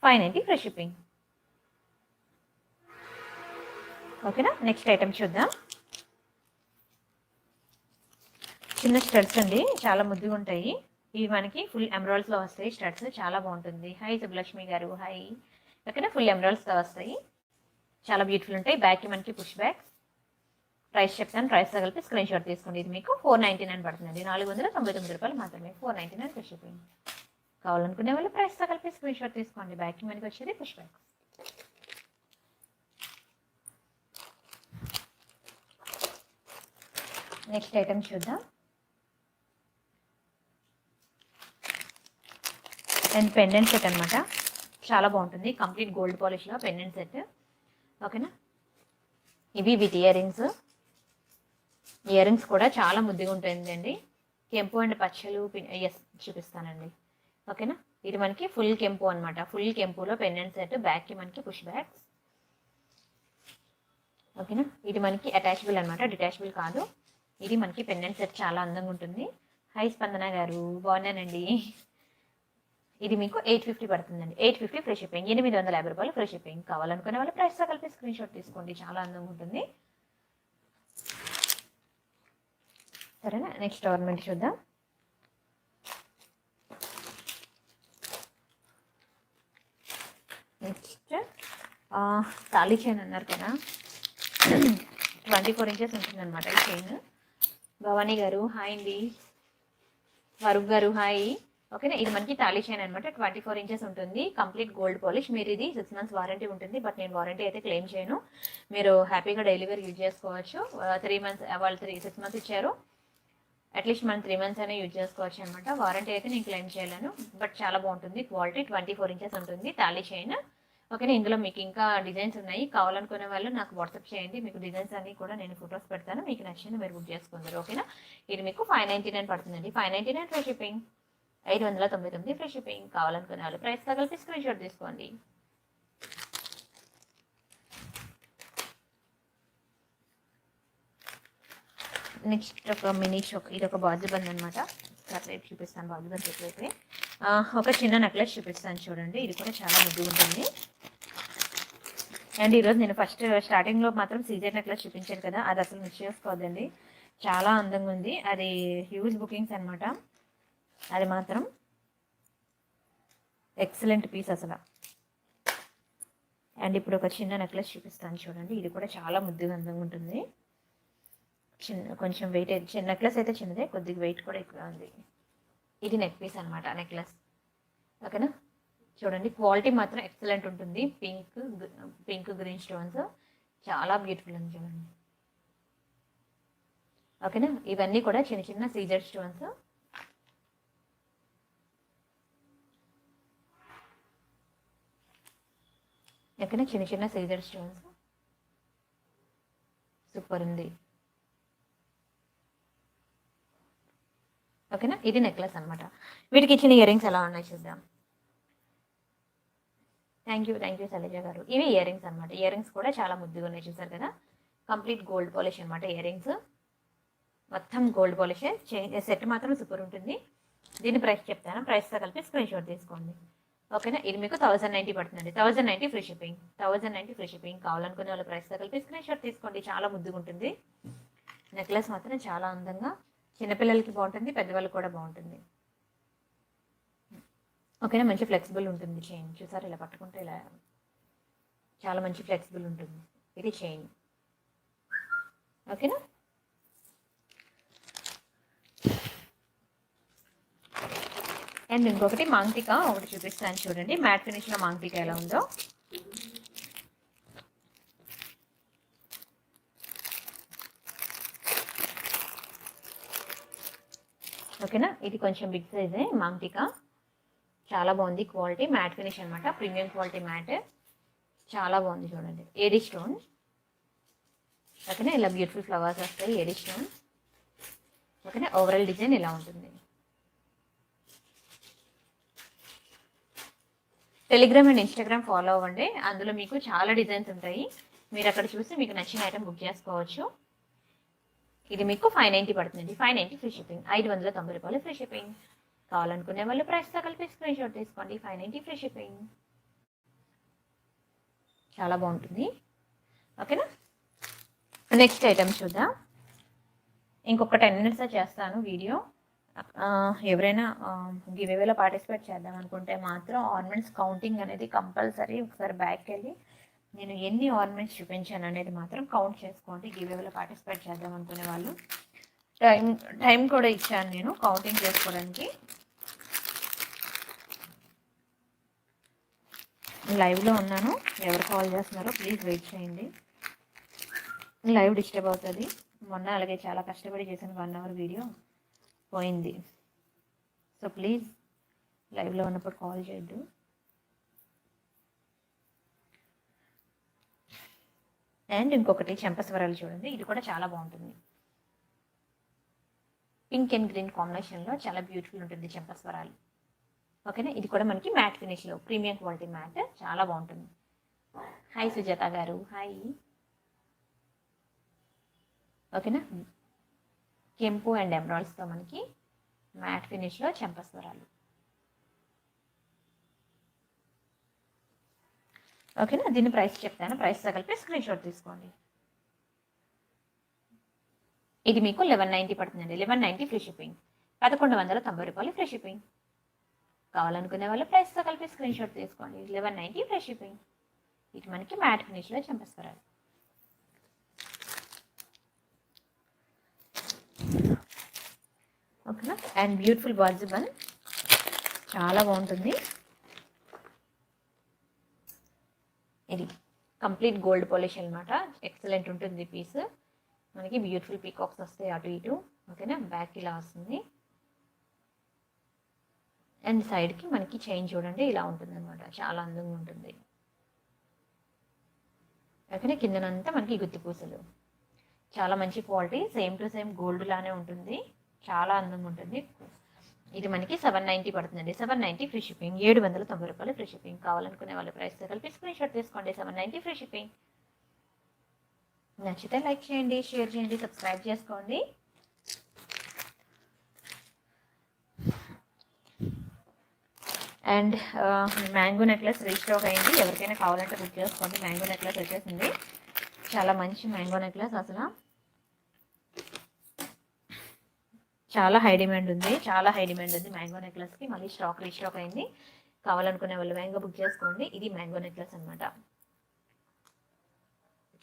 590 ఫ్రీ షిప్పింగ్. ఓకేనా. నెక్స్ట్ ఐటమ్ చూద్దాం. చిన్న స్టడ్స్ అండి, చాలా ముద్దుగా ఉంటాయి. ఇవి మనకి ఫుల్ ఎమరాల్డ్స్లో వస్తాయి స్టడ్స్, చాలా బాగుంటుంది. హై సుబ్బలక్ష్మి గారు, హై. ఓకేనా. ఫుల్ ఎమరాల్డ్స్తో వస్తాయి, చాలా బ్యూటిఫుల్ ఉంటాయి. బ్యాక్కి మనకి పుష్ బ్యాక్. ప్రైస్ చెప్తాను, ప్రైస్ తగిలితే స్క్రీన్ షాట్ తీసుకోండి. ఇది మీకు 499 పడుతుందండి. 499 రూపాయలు మాత్రమే. 499 ఫ్రీ షిప్పింగ్. కావాలనుకునే వాళ్ళు ప్రైస్ తగిలితే స్క్రీన్ షాట్ తీసుకోండి. బ్యాక్కి మనకి వచ్చేది పుష్ బ్యాక్. నెక్స్ట్ ఐటమ్ చూద్దాం. అండ్ పెండెంట్ సెట్ అనమాట, చాలా బాగుంటుంది. కంప్లీట్ గోల్డ్ పాలిష్లో పెండెంట్ సెట్. ఓకేనా. ఇవి with earrings. Earrings కూడా చాలా ముద్దుగా ఉంటుందండి. కెంపు అండ్ పచ్చలు ఎస్ చూపిస్తానండి. ఓకేనా. ఇది మనకి ఫుల్ కెంపు అనమాట. ఫుల్ కెంపులో పెండెంట్ సెట్. బ్యాక్కి మనకి పుష్ బ్యాక్స్. ఓకేనా. ఇది మనకి అటాచబుల్ అనమాట, డిటాచబుల్ కాదు. ఇది మనకి పెండెంట్ సెట్, చాలా అందంగా ఉంటుంది. హై స్పందన గారు, బాగున్నానండి. ఇది మీకు 850 పడుతుందండి. 850 ఫ్రీ షిప్పింగ్. 850 రూపాయలు ఫ్రీ షిప్పింగ్. కావాలనుకునే వాళ్ళు ప్రైస్తో కలిపి స్క్రీన్ షాట్ తీసుకోండి, చాలా అందంగా ఉంటుంది. సరేనా. నెక్స్ట్ ఆర్నమెంట్ చూద్దాం. నెక్స్ట్ తాళీ చైన్ అన్నారు కదా, 24 ఇంచెస్ ఉంటుంది అనమాట ఈ చైన్. భవానీ గారు హాయ్ అండి. వరుణ్ గారు హాయ్. ఓకేనా. ఇది మనకి తాళీ చైన్ అనమాట. 24 ఇంచెస్ ఉంటుంది. Complete gold polish. మీరు ఇది 6 months వారంటీ ఉంటుంది, బట్ నేను వారంటీ అయితే క్లెయిమ్ చేయను. మీరు హ్యాపీగా డైలీ వేర్ యూజ్ చేసుకోవచ్చు. 3 months వాళ్ళు 6 months ఇచ్చారు, అట్లీస్ట్ మనం 3 months అయినా యూజ్ చేసుకోవచ్చు అనమాట. వారంటీ అయితే నేను క్లెయిమ్ చేయలేను, బట్ చాలా బాగుంటుంది. క్వాలిటీ 24 ఇంచెస్ ఉంటుంది తాళీ చైన్. ఓకేనా. ఇందులో మీకు ఇంకా డిజైన్స్ ఉన్నాయి. కావాలనుకునే వాళ్ళు నాకు వాట్సాప్ చేయండి, మీకు డిజైన్స్ అన్ని కూడా నేను ఫొటోస్ పెడతాను. మీకు నచ్చింది మీరు బుక్ చేసుకుంటారు. ఓకేనా. ఇది మీకు 599 పడుతుందండి. 599 ఫ్రీ షిప్పింగ్. 599 free shipping. కావాలనుకునే వాళ్ళు ప్రైస్ తగిలిపి స్క్రీన్ షాట్ తీసుకోండి. నెక్స్ట్ ఒక మినీ షోక్. ఇది ఒక బాజుబంద్ అనమాట. రేపు చూపిస్తాను బాజుబంద్ చెప్పైతే. ఒక చిన్న నెక్లెస్ చూపిస్తాను చూడండి. ఇది కూడా చాలా ముద్దుగా ఉంటుంది. అండ్ ఈరోజు నేను ఫస్ట్ స్టార్టింగ్లో మాత్రం సీజర్ నెక్లెస్ చూపించాను కదా, అది అసలు మిస్ చేసుకోవద్దండి, చాలా అందంగా ఉంది. అది హ్యూజ్ బుకింగ్స్ అనమాట. అది మాత్రం ఎక్సలెంట్ పీస్ అసలు. అండ్ ఇప్పుడు ఒక చిన్న నెక్లెస్ చూపిస్తాను చూడండి. ఇది కూడా చాలా ముద్దుగా అందంగా ఉంటుంది. కొంచెం వెయిట్ అయితే చిన్న నెక్లెస్ అయితే చిన్నదే, కొద్దిగా వెయిట్ కూడా ఎక్కువ ఉంది. ఇది నెక్ పీస్ అనమాట, నెక్లెస్. ఓకేనా. చూడండి క్వాలిటీ మాత్రం ఎక్సలెంట్ ఉంటుంది. పింక్ గ్రీన్ స్టోన్స్, చాలా బ్యూటిఫుల్ ఉంది చూడండి. ఓకేనా. ఇవన్నీ కూడా చిన్న చిన్న సీజర్ స్టోన్స్. ఓకేనా. చిన్న చిన్న సీజర్ స్టోన్స్, సూపర్ ఉంది. ఓకేనా. ఇది నెక్లెస్ అనమాట. వీటికి ఇచ్చిన ఇయర్ రింగ్స్ ఎలా ఉన్నాయి చూద్దాం. థ్యాంక్ యూ శైలజ గారు. ఇవి ఇయర్ రింగ్స్ అనమాట. ఇయర్ రింగ్స్ కూడా చాలా ముద్దుగా ఉన్నాయి, చూసారు కదా. కంప్లీట్ గోల్డ్ పాలిష్ అనమాట ఇయర్ రింగ్స్. మొత్తం గోల్డ్ పాలిష్. సెట్ మాత్రం సూపర్ ఉంటుంది. దీని ప్రైస్ చెప్తాను, ప్రైస్తో కలిపి స్క్రీన్ షాట్ తీసుకోండి. ఓకేనా. ఇది మీకు 1090 పడుతుందండి. 1090 ఫ్రీ షిప్పింగ్. 1090 free shipping. కావాలనుకునే వాళ్ళ ప్రైస్తో కలిపి స్క్రీన్ షాట్ తీసుకోండి, చాలా ముద్దుగా ఉంటుంది. నెక్లెస్ మాత్రం చాలా అందంగా, చిన్నపిల్లలకి బాగుంటుంది, పెద్దవాళ్ళకి కూడా బాగుంటుంది. ఓకేనా, మంచి ఫ్లెక్సిబుల్ ఉంటుంది చైన్. చూసారు ఇలా పట్టుకుంటే ఇలా చాలా మంచి ఫ్లెక్సిబుల్ ఉంటుంది ఇది చైన్. ఓకేనా. అండ్ ఇంకొకటి మాంగ్టికా ఒకటి చూపిస్తాను చూడండి, మ్యాట్ ఫినిష్లో మాంగ్టికా ఎలా ఉందో. ఓకేనా, ఇది కొంచెం బిగ్ సైజే మాంగ్టికా, చాలా బాగుంది క్వాలిటీ, మ్యాట్ ఫినిష్ అనమాట, ప్రీమియం క్వాలిటీ మ్యాట్, చాలా బాగుంది చూడండి. AD stone. ఓకేనా, ఇలా బ్యూటిఫుల్ ఫ్లవర్స్ వస్తాయి, ఏడీ స్టోన్. ఓకేనా, ఓవరాల్ డిజైన్ ఇలా ఉంటుంది. టెలిగ్రామ్ అండ్ ఇన్స్టాగ్రామ్ ఫాలో అవ్వండి, అందులో మీకు చాలా డిజైన్స్ ఉంటాయి, మీరు అక్కడ చూసి మీకు నచ్చిన ఐటమ్ బుక్ చేసుకోవచ్చు. ఇది మీకు 590 పడుతుంది, 590 ఫ్రీ షిప్పింగ్, 590 రూపాయలు ఫ్రీ షిప్పింగ్. కావాలనుకునే వాళ్ళు ప్రైస్తో కలిపి స్క్రీన్ షాట్ తీసుకోండి, 590 ఫ్రీ షిప్పింగ్. చాలా బాగుంటుంది. ఓకేనా, నెక్స్ట్ ఐటమ్ చూద్దాం. ఇంకొక 10 minutes చేస్తాను వీడియో. ఎవరైనా గివేవేలో పార్టిసిపేట్ చేద్దాం అనుకుంటే మాత్రం ఆర్నమెంట్స్ కౌంటింగ్ అనేది కంపల్సరీ. ఒకసారి బ్యాక్కి వెళ్ళి నేను ఎన్ని ఆర్నమెంట్స్ చూపించాను అనేది మాత్రం కౌంట్ చేసుకోండి. గివేవేలో పార్టిసిపేట్ చేద్దాం అనుకునే వాళ్ళు టైం కూడా ఇచ్చాను నేను కౌంటింగ్ చేసుకోవడానికి. లైవ్లో ఉన్నాను, ఎవరు కాల్ చేస్తున్నారో ప్లీజ్ వెయిట్ చేయండి, లైవ్ డిస్టర్బ్ అవుతుంది. మొన్న అలాగే చాలా కష్టపడి చేసిన 1 hour వీడియో పోయింది. సో ప్లీజ్ లైవ్లో ఉన్నప్పుడు కాల్ చేయొద్దు. అండ్ ఇంకొకటి చెంపస్వరాలు చూడండి, ఇది కూడా చాలా బాగుంటుంది. పింక్ అండ్ గ్రీన్ కాంబినేషన్లో చాలా బ్యూటిఫుల్ ఉంటుంది చెంపస్వరాలు. ఓకేనా, ఇది కూడా మనకి మ్యాట్ ఫినిష్లో ప్రీమియం క్వాలిటీ మ్యాట్, చాలా బాగుంటుంది. హాయ్ సుజాత గారు, హాయ్. ఓకేనా, కెంపు అండ్ ఎమరాల్డ్స్తో మనకి మ్యాట్ ఫినిష్లో చెంపస్వరాలు. ఓకేనా, దీని ప్రైస్ చెప్తాను, ప్రైస్తో కలిపి స్క్రీన్ షాట్ తీసుకోండి. ఇది మీకు 1190 పడుతుందండి, 1190 ఫ్రీ షిప్పింగ్, 1190 రూపాయలు ఫ్రీ షిప్పింగ్. కావాలనుకునే వాళ్ళు ప్రైస్తో కలిపి స్క్రీన్ షాట్ తీసుకోండి, 1190 ఫ్రీ షిప్పింగ్. ఇది మనకి మ్యాట్ ఫినిష్లో చెంపస్వరాలు. ఓకేనా, అండ్ బ్యూటిఫుల్ బార్జిబన్, చాలా బాగుంటుంది. ఇది కంప్లీట్ గోల్డ్ పాలిష్ అనమాట, ఎక్సలెంట్ ఉంటుంది పీస్. మనకి బ్యూటిఫుల్ పీకాక్స్ వస్తాయి అటు ఇటు. ఓకేనా, బ్యాక్ ఇలా వస్తుంది అండ్ సైడ్కి మనకి చైన్ చూడండి ఇలా ఉంటుంది అనమాట, చాలా అందంగా ఉంటుంది. ఓకేనా, కిందనంతా మనకి గుత్తి పూసలు, చాలా మంచి quality, same to same gold లానే ఉంటుంది, చాలా అందంగా ఉంటుంది. ఇది మనకి 790 పడుతుందండి, 790 ఫ్రీ షిప్పింగ్, 790 రూపాయలు ఫ్రీ షిప్పింగ్. కావాలనుకునే వాళ్ళ ప్రైస్తో కలిపి స్క్రీన్ షాట్ తీసుకోండి, 790 ఫ్రీ షిప్పింగ్. నచ్చితే లైక్ చేయండి, షేర్ చేయండి, సబ్స్క్రైబ్ చేసుకోండి. అండ్ మ్యాంగో నెక్లెస్ రీస్టాక్ అయింది, ఎవరికైనా కావాలంటే బుక్ చేసుకోండి. మ్యాంగో నెక్లెస్ వచ్చేసింది, చాలా మంచి మ్యాంగో నెక్లెస్, అసలు చాలా హై డిమాండ్ ఉంది, చాలా హై డిమాండ్ ఉంది మ్యాంగో నెక్లెస్కి. మళ్ళీ స్టాక్ రీస్టాక్ అయింది, కావాలనుకునే వాళ్ళు మ్యాంగో బుక్ చేసుకోండి. ఇది మ్యాంగో నెక్లెస్ అనమాట,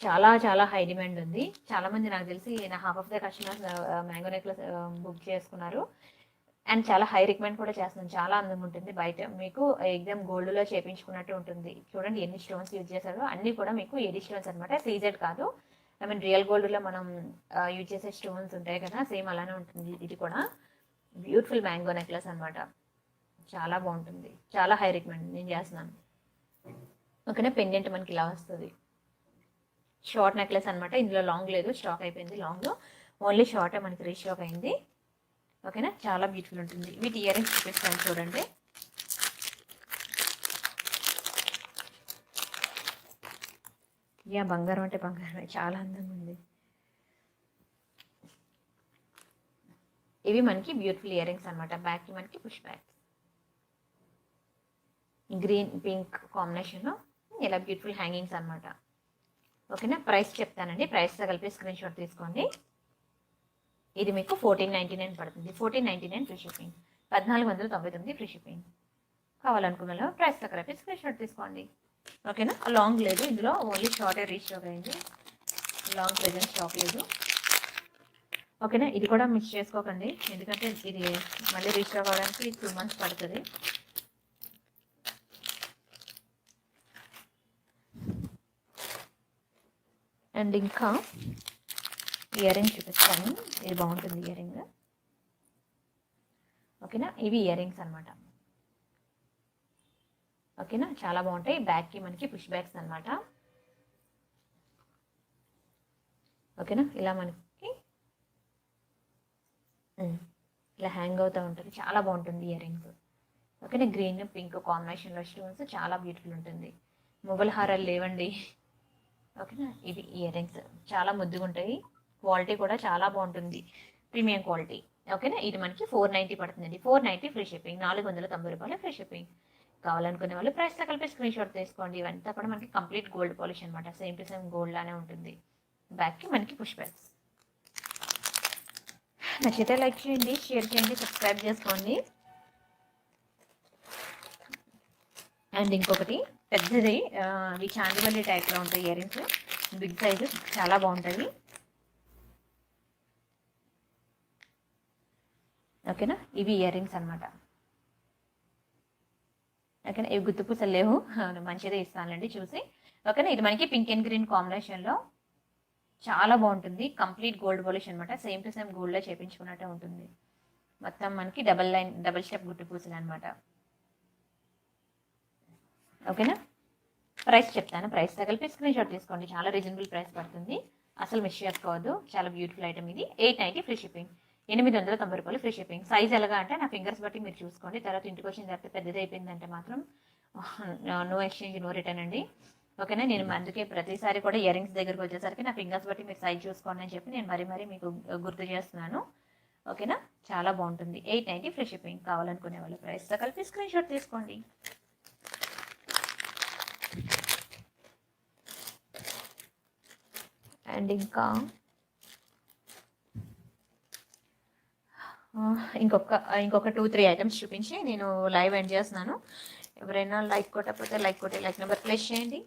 చాలా చాలా హై డిమాండ్ ఉంది. చాలా మంది నాకు తెలిసి నా half of the customers mango necklace book చేసుకున్నారు అండ్ చాలా హై రికమెండ్ కూడా చేస్తున్నాను. చాలా అందంగా ఉంటుంది, బయట మీకు ఎగ్జామ్ గోల్డ్లో చేయించుకున్నట్టు ఉంటుంది. చూడండి ఎన్ని స్టోన్స్ యూజ్ చేశారో, అన్నీ కూడా మీకు ఏడీ స్టోన్స్ అనమాట, సీజెడ్ కాదు. ఐ మీన్ రియల్ గోల్డ్లో మనం యూజ్ చేసే స్టోన్స్ ఉంటాయి కదా, సేమ్ అలానే ఉంటుంది. ఇది కూడా బ్యూటిఫుల్ మ్యాంగో నెక్లెస్ అనమాట, చాలా బాగుంటుంది, చాలా హై రికమెండ్ నేను చేస్తున్నాను. ఓకేనా, పెండెంట్ మనకి ఇలా వస్తుంది, షార్ట్ నెక్లెస్ అనమాట, ఇందులో లాంగ్ లేదు, స్టాక్ అయిపోయింది. లాంగ్లో ఓన్లీ షార్టే మనకి రీస్టాక్ అయింది. ఓకేనా, చాలా బ్యూటిఫుల్ ఉంటుంది. వీటి ఇయర్ రింగ్స్ చూపిస్తాను చూడండి. బంగారం అంటే బంగారమే, చాలా అందంగా ఉంది. ఇవి మనకి బ్యూటిఫుల్ ఇయర్ రింగ్స్ అనమాట, బ్యాక్కి మనకి పుష్ బ్యాక్, గ్రీన్ పింక్ కాంబినేషన్లో ఇలా బ్యూటిఫుల్ హ్యాంగింగ్స్ అనమాట. ఓకేనా, ప్రైస్ చెప్తానండి, ప్రైస్తో కలిపి స్క్రీన్ షాట్ తీసుకోండి. ఇది మీకు 1499 పడుతుంది, 1499 ఫ్రీ షిప్పింగ్, 1499 ఫ్రీ షిప్పింగ్. కావాలనుకున్న ప్రైస్ దగ్గర అయిపోయి స్క్రీన్ షాట్ తీసుకోండి. ఓకేనా, లాంగ్ లేదు ఇందులో, ఓన్లీ షార్టే రీస్టాక్ అయింది, లాంగ్ ప్రెజెంట్ స్టాక్ లేదు. ఓకేనా, ఇది కూడా మిస్ చేసుకోకండి, ఎందుకంటే ఇది మళ్ళీ రీస్టాక్ అవ్వడానికి 2 months పడుతుంది. అండ్ ఇంకా ఇయర్ రింగ్ చూపిస్తాను, ఇది బాగుంటుంది ఇయర్ రింగ్. ఓకేనా, ఇవి ఇయర్ రింగ్స్ అనమాట. ఓకేనా, చాలా బాగుంటాయి. బ్యాక్కి మనకి పుష్ బ్యాగ్స్ అనమాట. ఓకేనా, ఇలా మనకి ఇలా హ్యాంగ్ అవుతూ ఉంటుంది, చాలా బాగుంటుంది ఇయర్ రింగ్స్. ఓకేనా, గ్రీన్ పింక్ కాంబినేషన్లో స్టోన్స్ చాలా బ్యూటిఫుల్ ఉంటుంది. మొబైల్ హారాలు లేవండి. ఓకేనా, ఇవి ఇయర్ రింగ్స్ చాలా ముద్దుగా ఉంటాయి, క్వాలిటీ కూడా చాలా బాగుంటుంది, ప్రీమియం క్వాలిటీ. ఓకేనా, ఇది మనకి 490 పడుతుందండి. 490 ఫ్రీ షిప్పింగ్, 490 రూపాయలు ఫ్రీ షిప్పింగ్. కావాలనుకునే వాళ్ళు ప్రైస్తో కలిపి స్క్రీన్ షాట్ తీసుకోండి. ఇవంతా కూడా మనకి కంప్లీట్ గోల్డ్ పాలిష్ అనమాట, సేమ్ టు సేమ్ గోల్డ్ లానే ఉంటుంది. బ్యాక్కి మనకి పుష్ బ్యాగ్స్. నచ్చితే లైక్ చేయండి, షేర్ చేయండి, సబ్స్క్రైబ్ చేసుకోండి. అండ్ ఇంకొకటి పెద్దది, ఇవి చాందివల్లి టైప్లో ఉంటాయి ఇయర్ రింగ్స్, బిగ్ సైజు, చాలా బాగుంటుంది. ఓకేనా, ఇవి ఇయర్ రింగ్స్ అనమాట. ఓకేనా, ఇవి గుర్తు పూసలు లేవు, మంచిదే ఇస్తానండి చూసి. ఓకేనా, ఇది మనకి పింక్ అండ్ గ్రీన్ కాంబినేషన్లో చాలా బాగుంటుంది, కంప్లీట్ గోల్డ్ పాలిష్ అనమాట, సేమ్ టు సేమ్ గోల్డ్లో చేయించుకున్నట్టే ఉంటుంది. మొత్తం మనకి డబల్ స్టెప్ గుట్టు పూసలు అనమాట. ఓకేనా, ప్రైస్ చెప్తాను, ప్రైస్ తగిలిపి స్క్రీన్ షాట్ తీసుకోండి, చాలా రీజనబుల్ ప్రైస్ పడుతుంది, అసలు మిస్ చేసుకోవద్దు. చాలా బ్యూటిఫుల్ ఐటమ్ ఇది. 890 ఫ్రీ షిప్పింగ్, 890 రూపాయలు ఫ్రీ షిప్పింగ్. సైజ్ ఎలాగా అంటే నా ఫింగర్స్ బట్టి మీరు చూసుకోండి. తర్వాత ఇంటికి వచ్చిన తర్వాత పెద్దది అయిపోయిందంటే మాత్రం నో ఎక్స్చేంజ్ నో రిటర్న్ అండి. ఓకేనా, నేను అందుకే ప్రతిసారి కూడా ఇయర్ రింగ్స్ దగ్గరకు వచ్చేసరికి నా ఫింగర్స్ బట్టి మీరు సైజ్ చూసుకోండి అని చెప్పి నేను మరీ మీకు గుర్తు చేస్తున్నాను. ఓకేనా, చాలా బాగుంటుంది. 890 ఫ్రీ షిప్పింగ్. కావాలనుకునే వాళ్ళు ప్రైస్తో కలిపి స్క్రీన్ షాట్ తీసుకోండి. అండ్ ఇంకా ఇంకొక 2-3 ఐటమ్స్ చూపించి నేను లైవ్ ఎండ్ చేస్తున్నాను. ఎవరైనా లైక్ కొట్టకపోతే లైక్ కొట్టి లైక్ నెంబర్ ప్లేస్ చేయండి.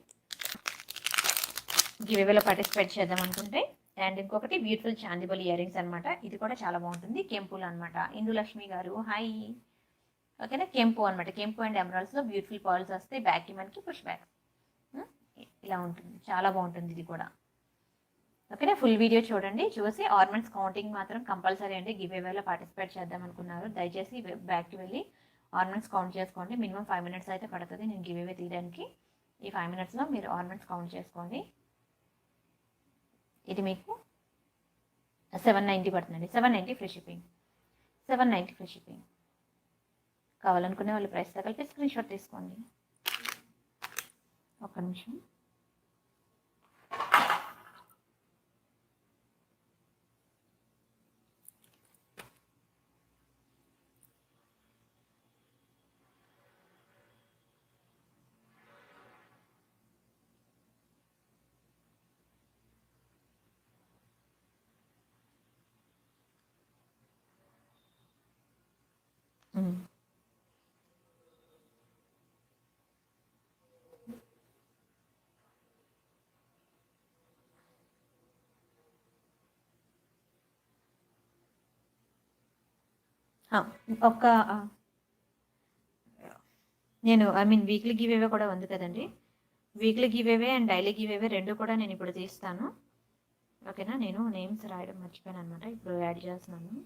గివేవేలో పార్టిసిపేట్ చేద్దాం అనుకుంటే. అండ్ ఇంకొకటి బ్యూటిఫుల్ చాందిబల్ ఇయర్ రింగ్స్ అనమాట, ఇది కూడా చాలా బాగుంటుంది. కెంపులు అనమాట. ఇందులక్ష్మి గారు హాయ్. ఓకేనా, కెంపు అనమాట, కెంపు అండ్ ఎమరాల్డ్స్లో బ్యూటిఫుల్ పర్ల్స్ వస్తాయి. బ్యాక్కి మనకి పుష్ బ్యాక్ ఇలా ఉంటుంది, చాలా బాగుంటుంది ఇది కూడా. ఓకేనా, ఫుల్ వీడియో చూడండి, చూసి ఆర్నమెంట్స్ కౌంటింగ్ మాత్రం కంపల్సరీ అండి. గివేవేలో పార్టిసిపేట్ చేద్దాం అనుకున్నారు దయచేసి బ్యాక్కి వెళ్ళి ఆర్నమెంట్స్ కౌంట్ చేసుకోండి. మినిమం 5 minutes అయితే పడుతుంది నేను గివేవే తీయడానికి. ఈ 5 minutesలో మీరు ఆర్నమెంట్స్ కౌంట్ చేసుకోండి. ఇది మీకు 790 పడుతుందండి, 790 ఫ్రీ షిప్పింగ్, 790 ఫ్రీ షిప్పింగ్. కావాలనుకునే వాళ్ళు ప్రైస్తో కలిపి స్క్రీన్ షాట్ తీసుకోండి. ఒక్క నిమిషం. ఒక నేను వీక్లీ గివేవే కూడా ఉంది కదండి, weekly giveaway and daily giveaway రెండు కూడా నేను ఇప్పుడు తీస్తాను. ఓకేనా, నేను నేమ్స్ రాయడం మర్చిపోయాను అనమాట, ఇప్పుడు యాడ్ చేస్తున్నాను.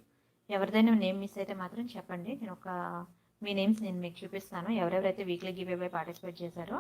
ఎవరిదైనా నేమ్ మిస్ అయితే మాత్రం చెప్పండి, నేను మీ నేమ్స్ నేను మీకు చూపిస్తాను. ఎవరెవరైతే వీక్లీ గివేవే పార్టిసిపేట్ చేశారో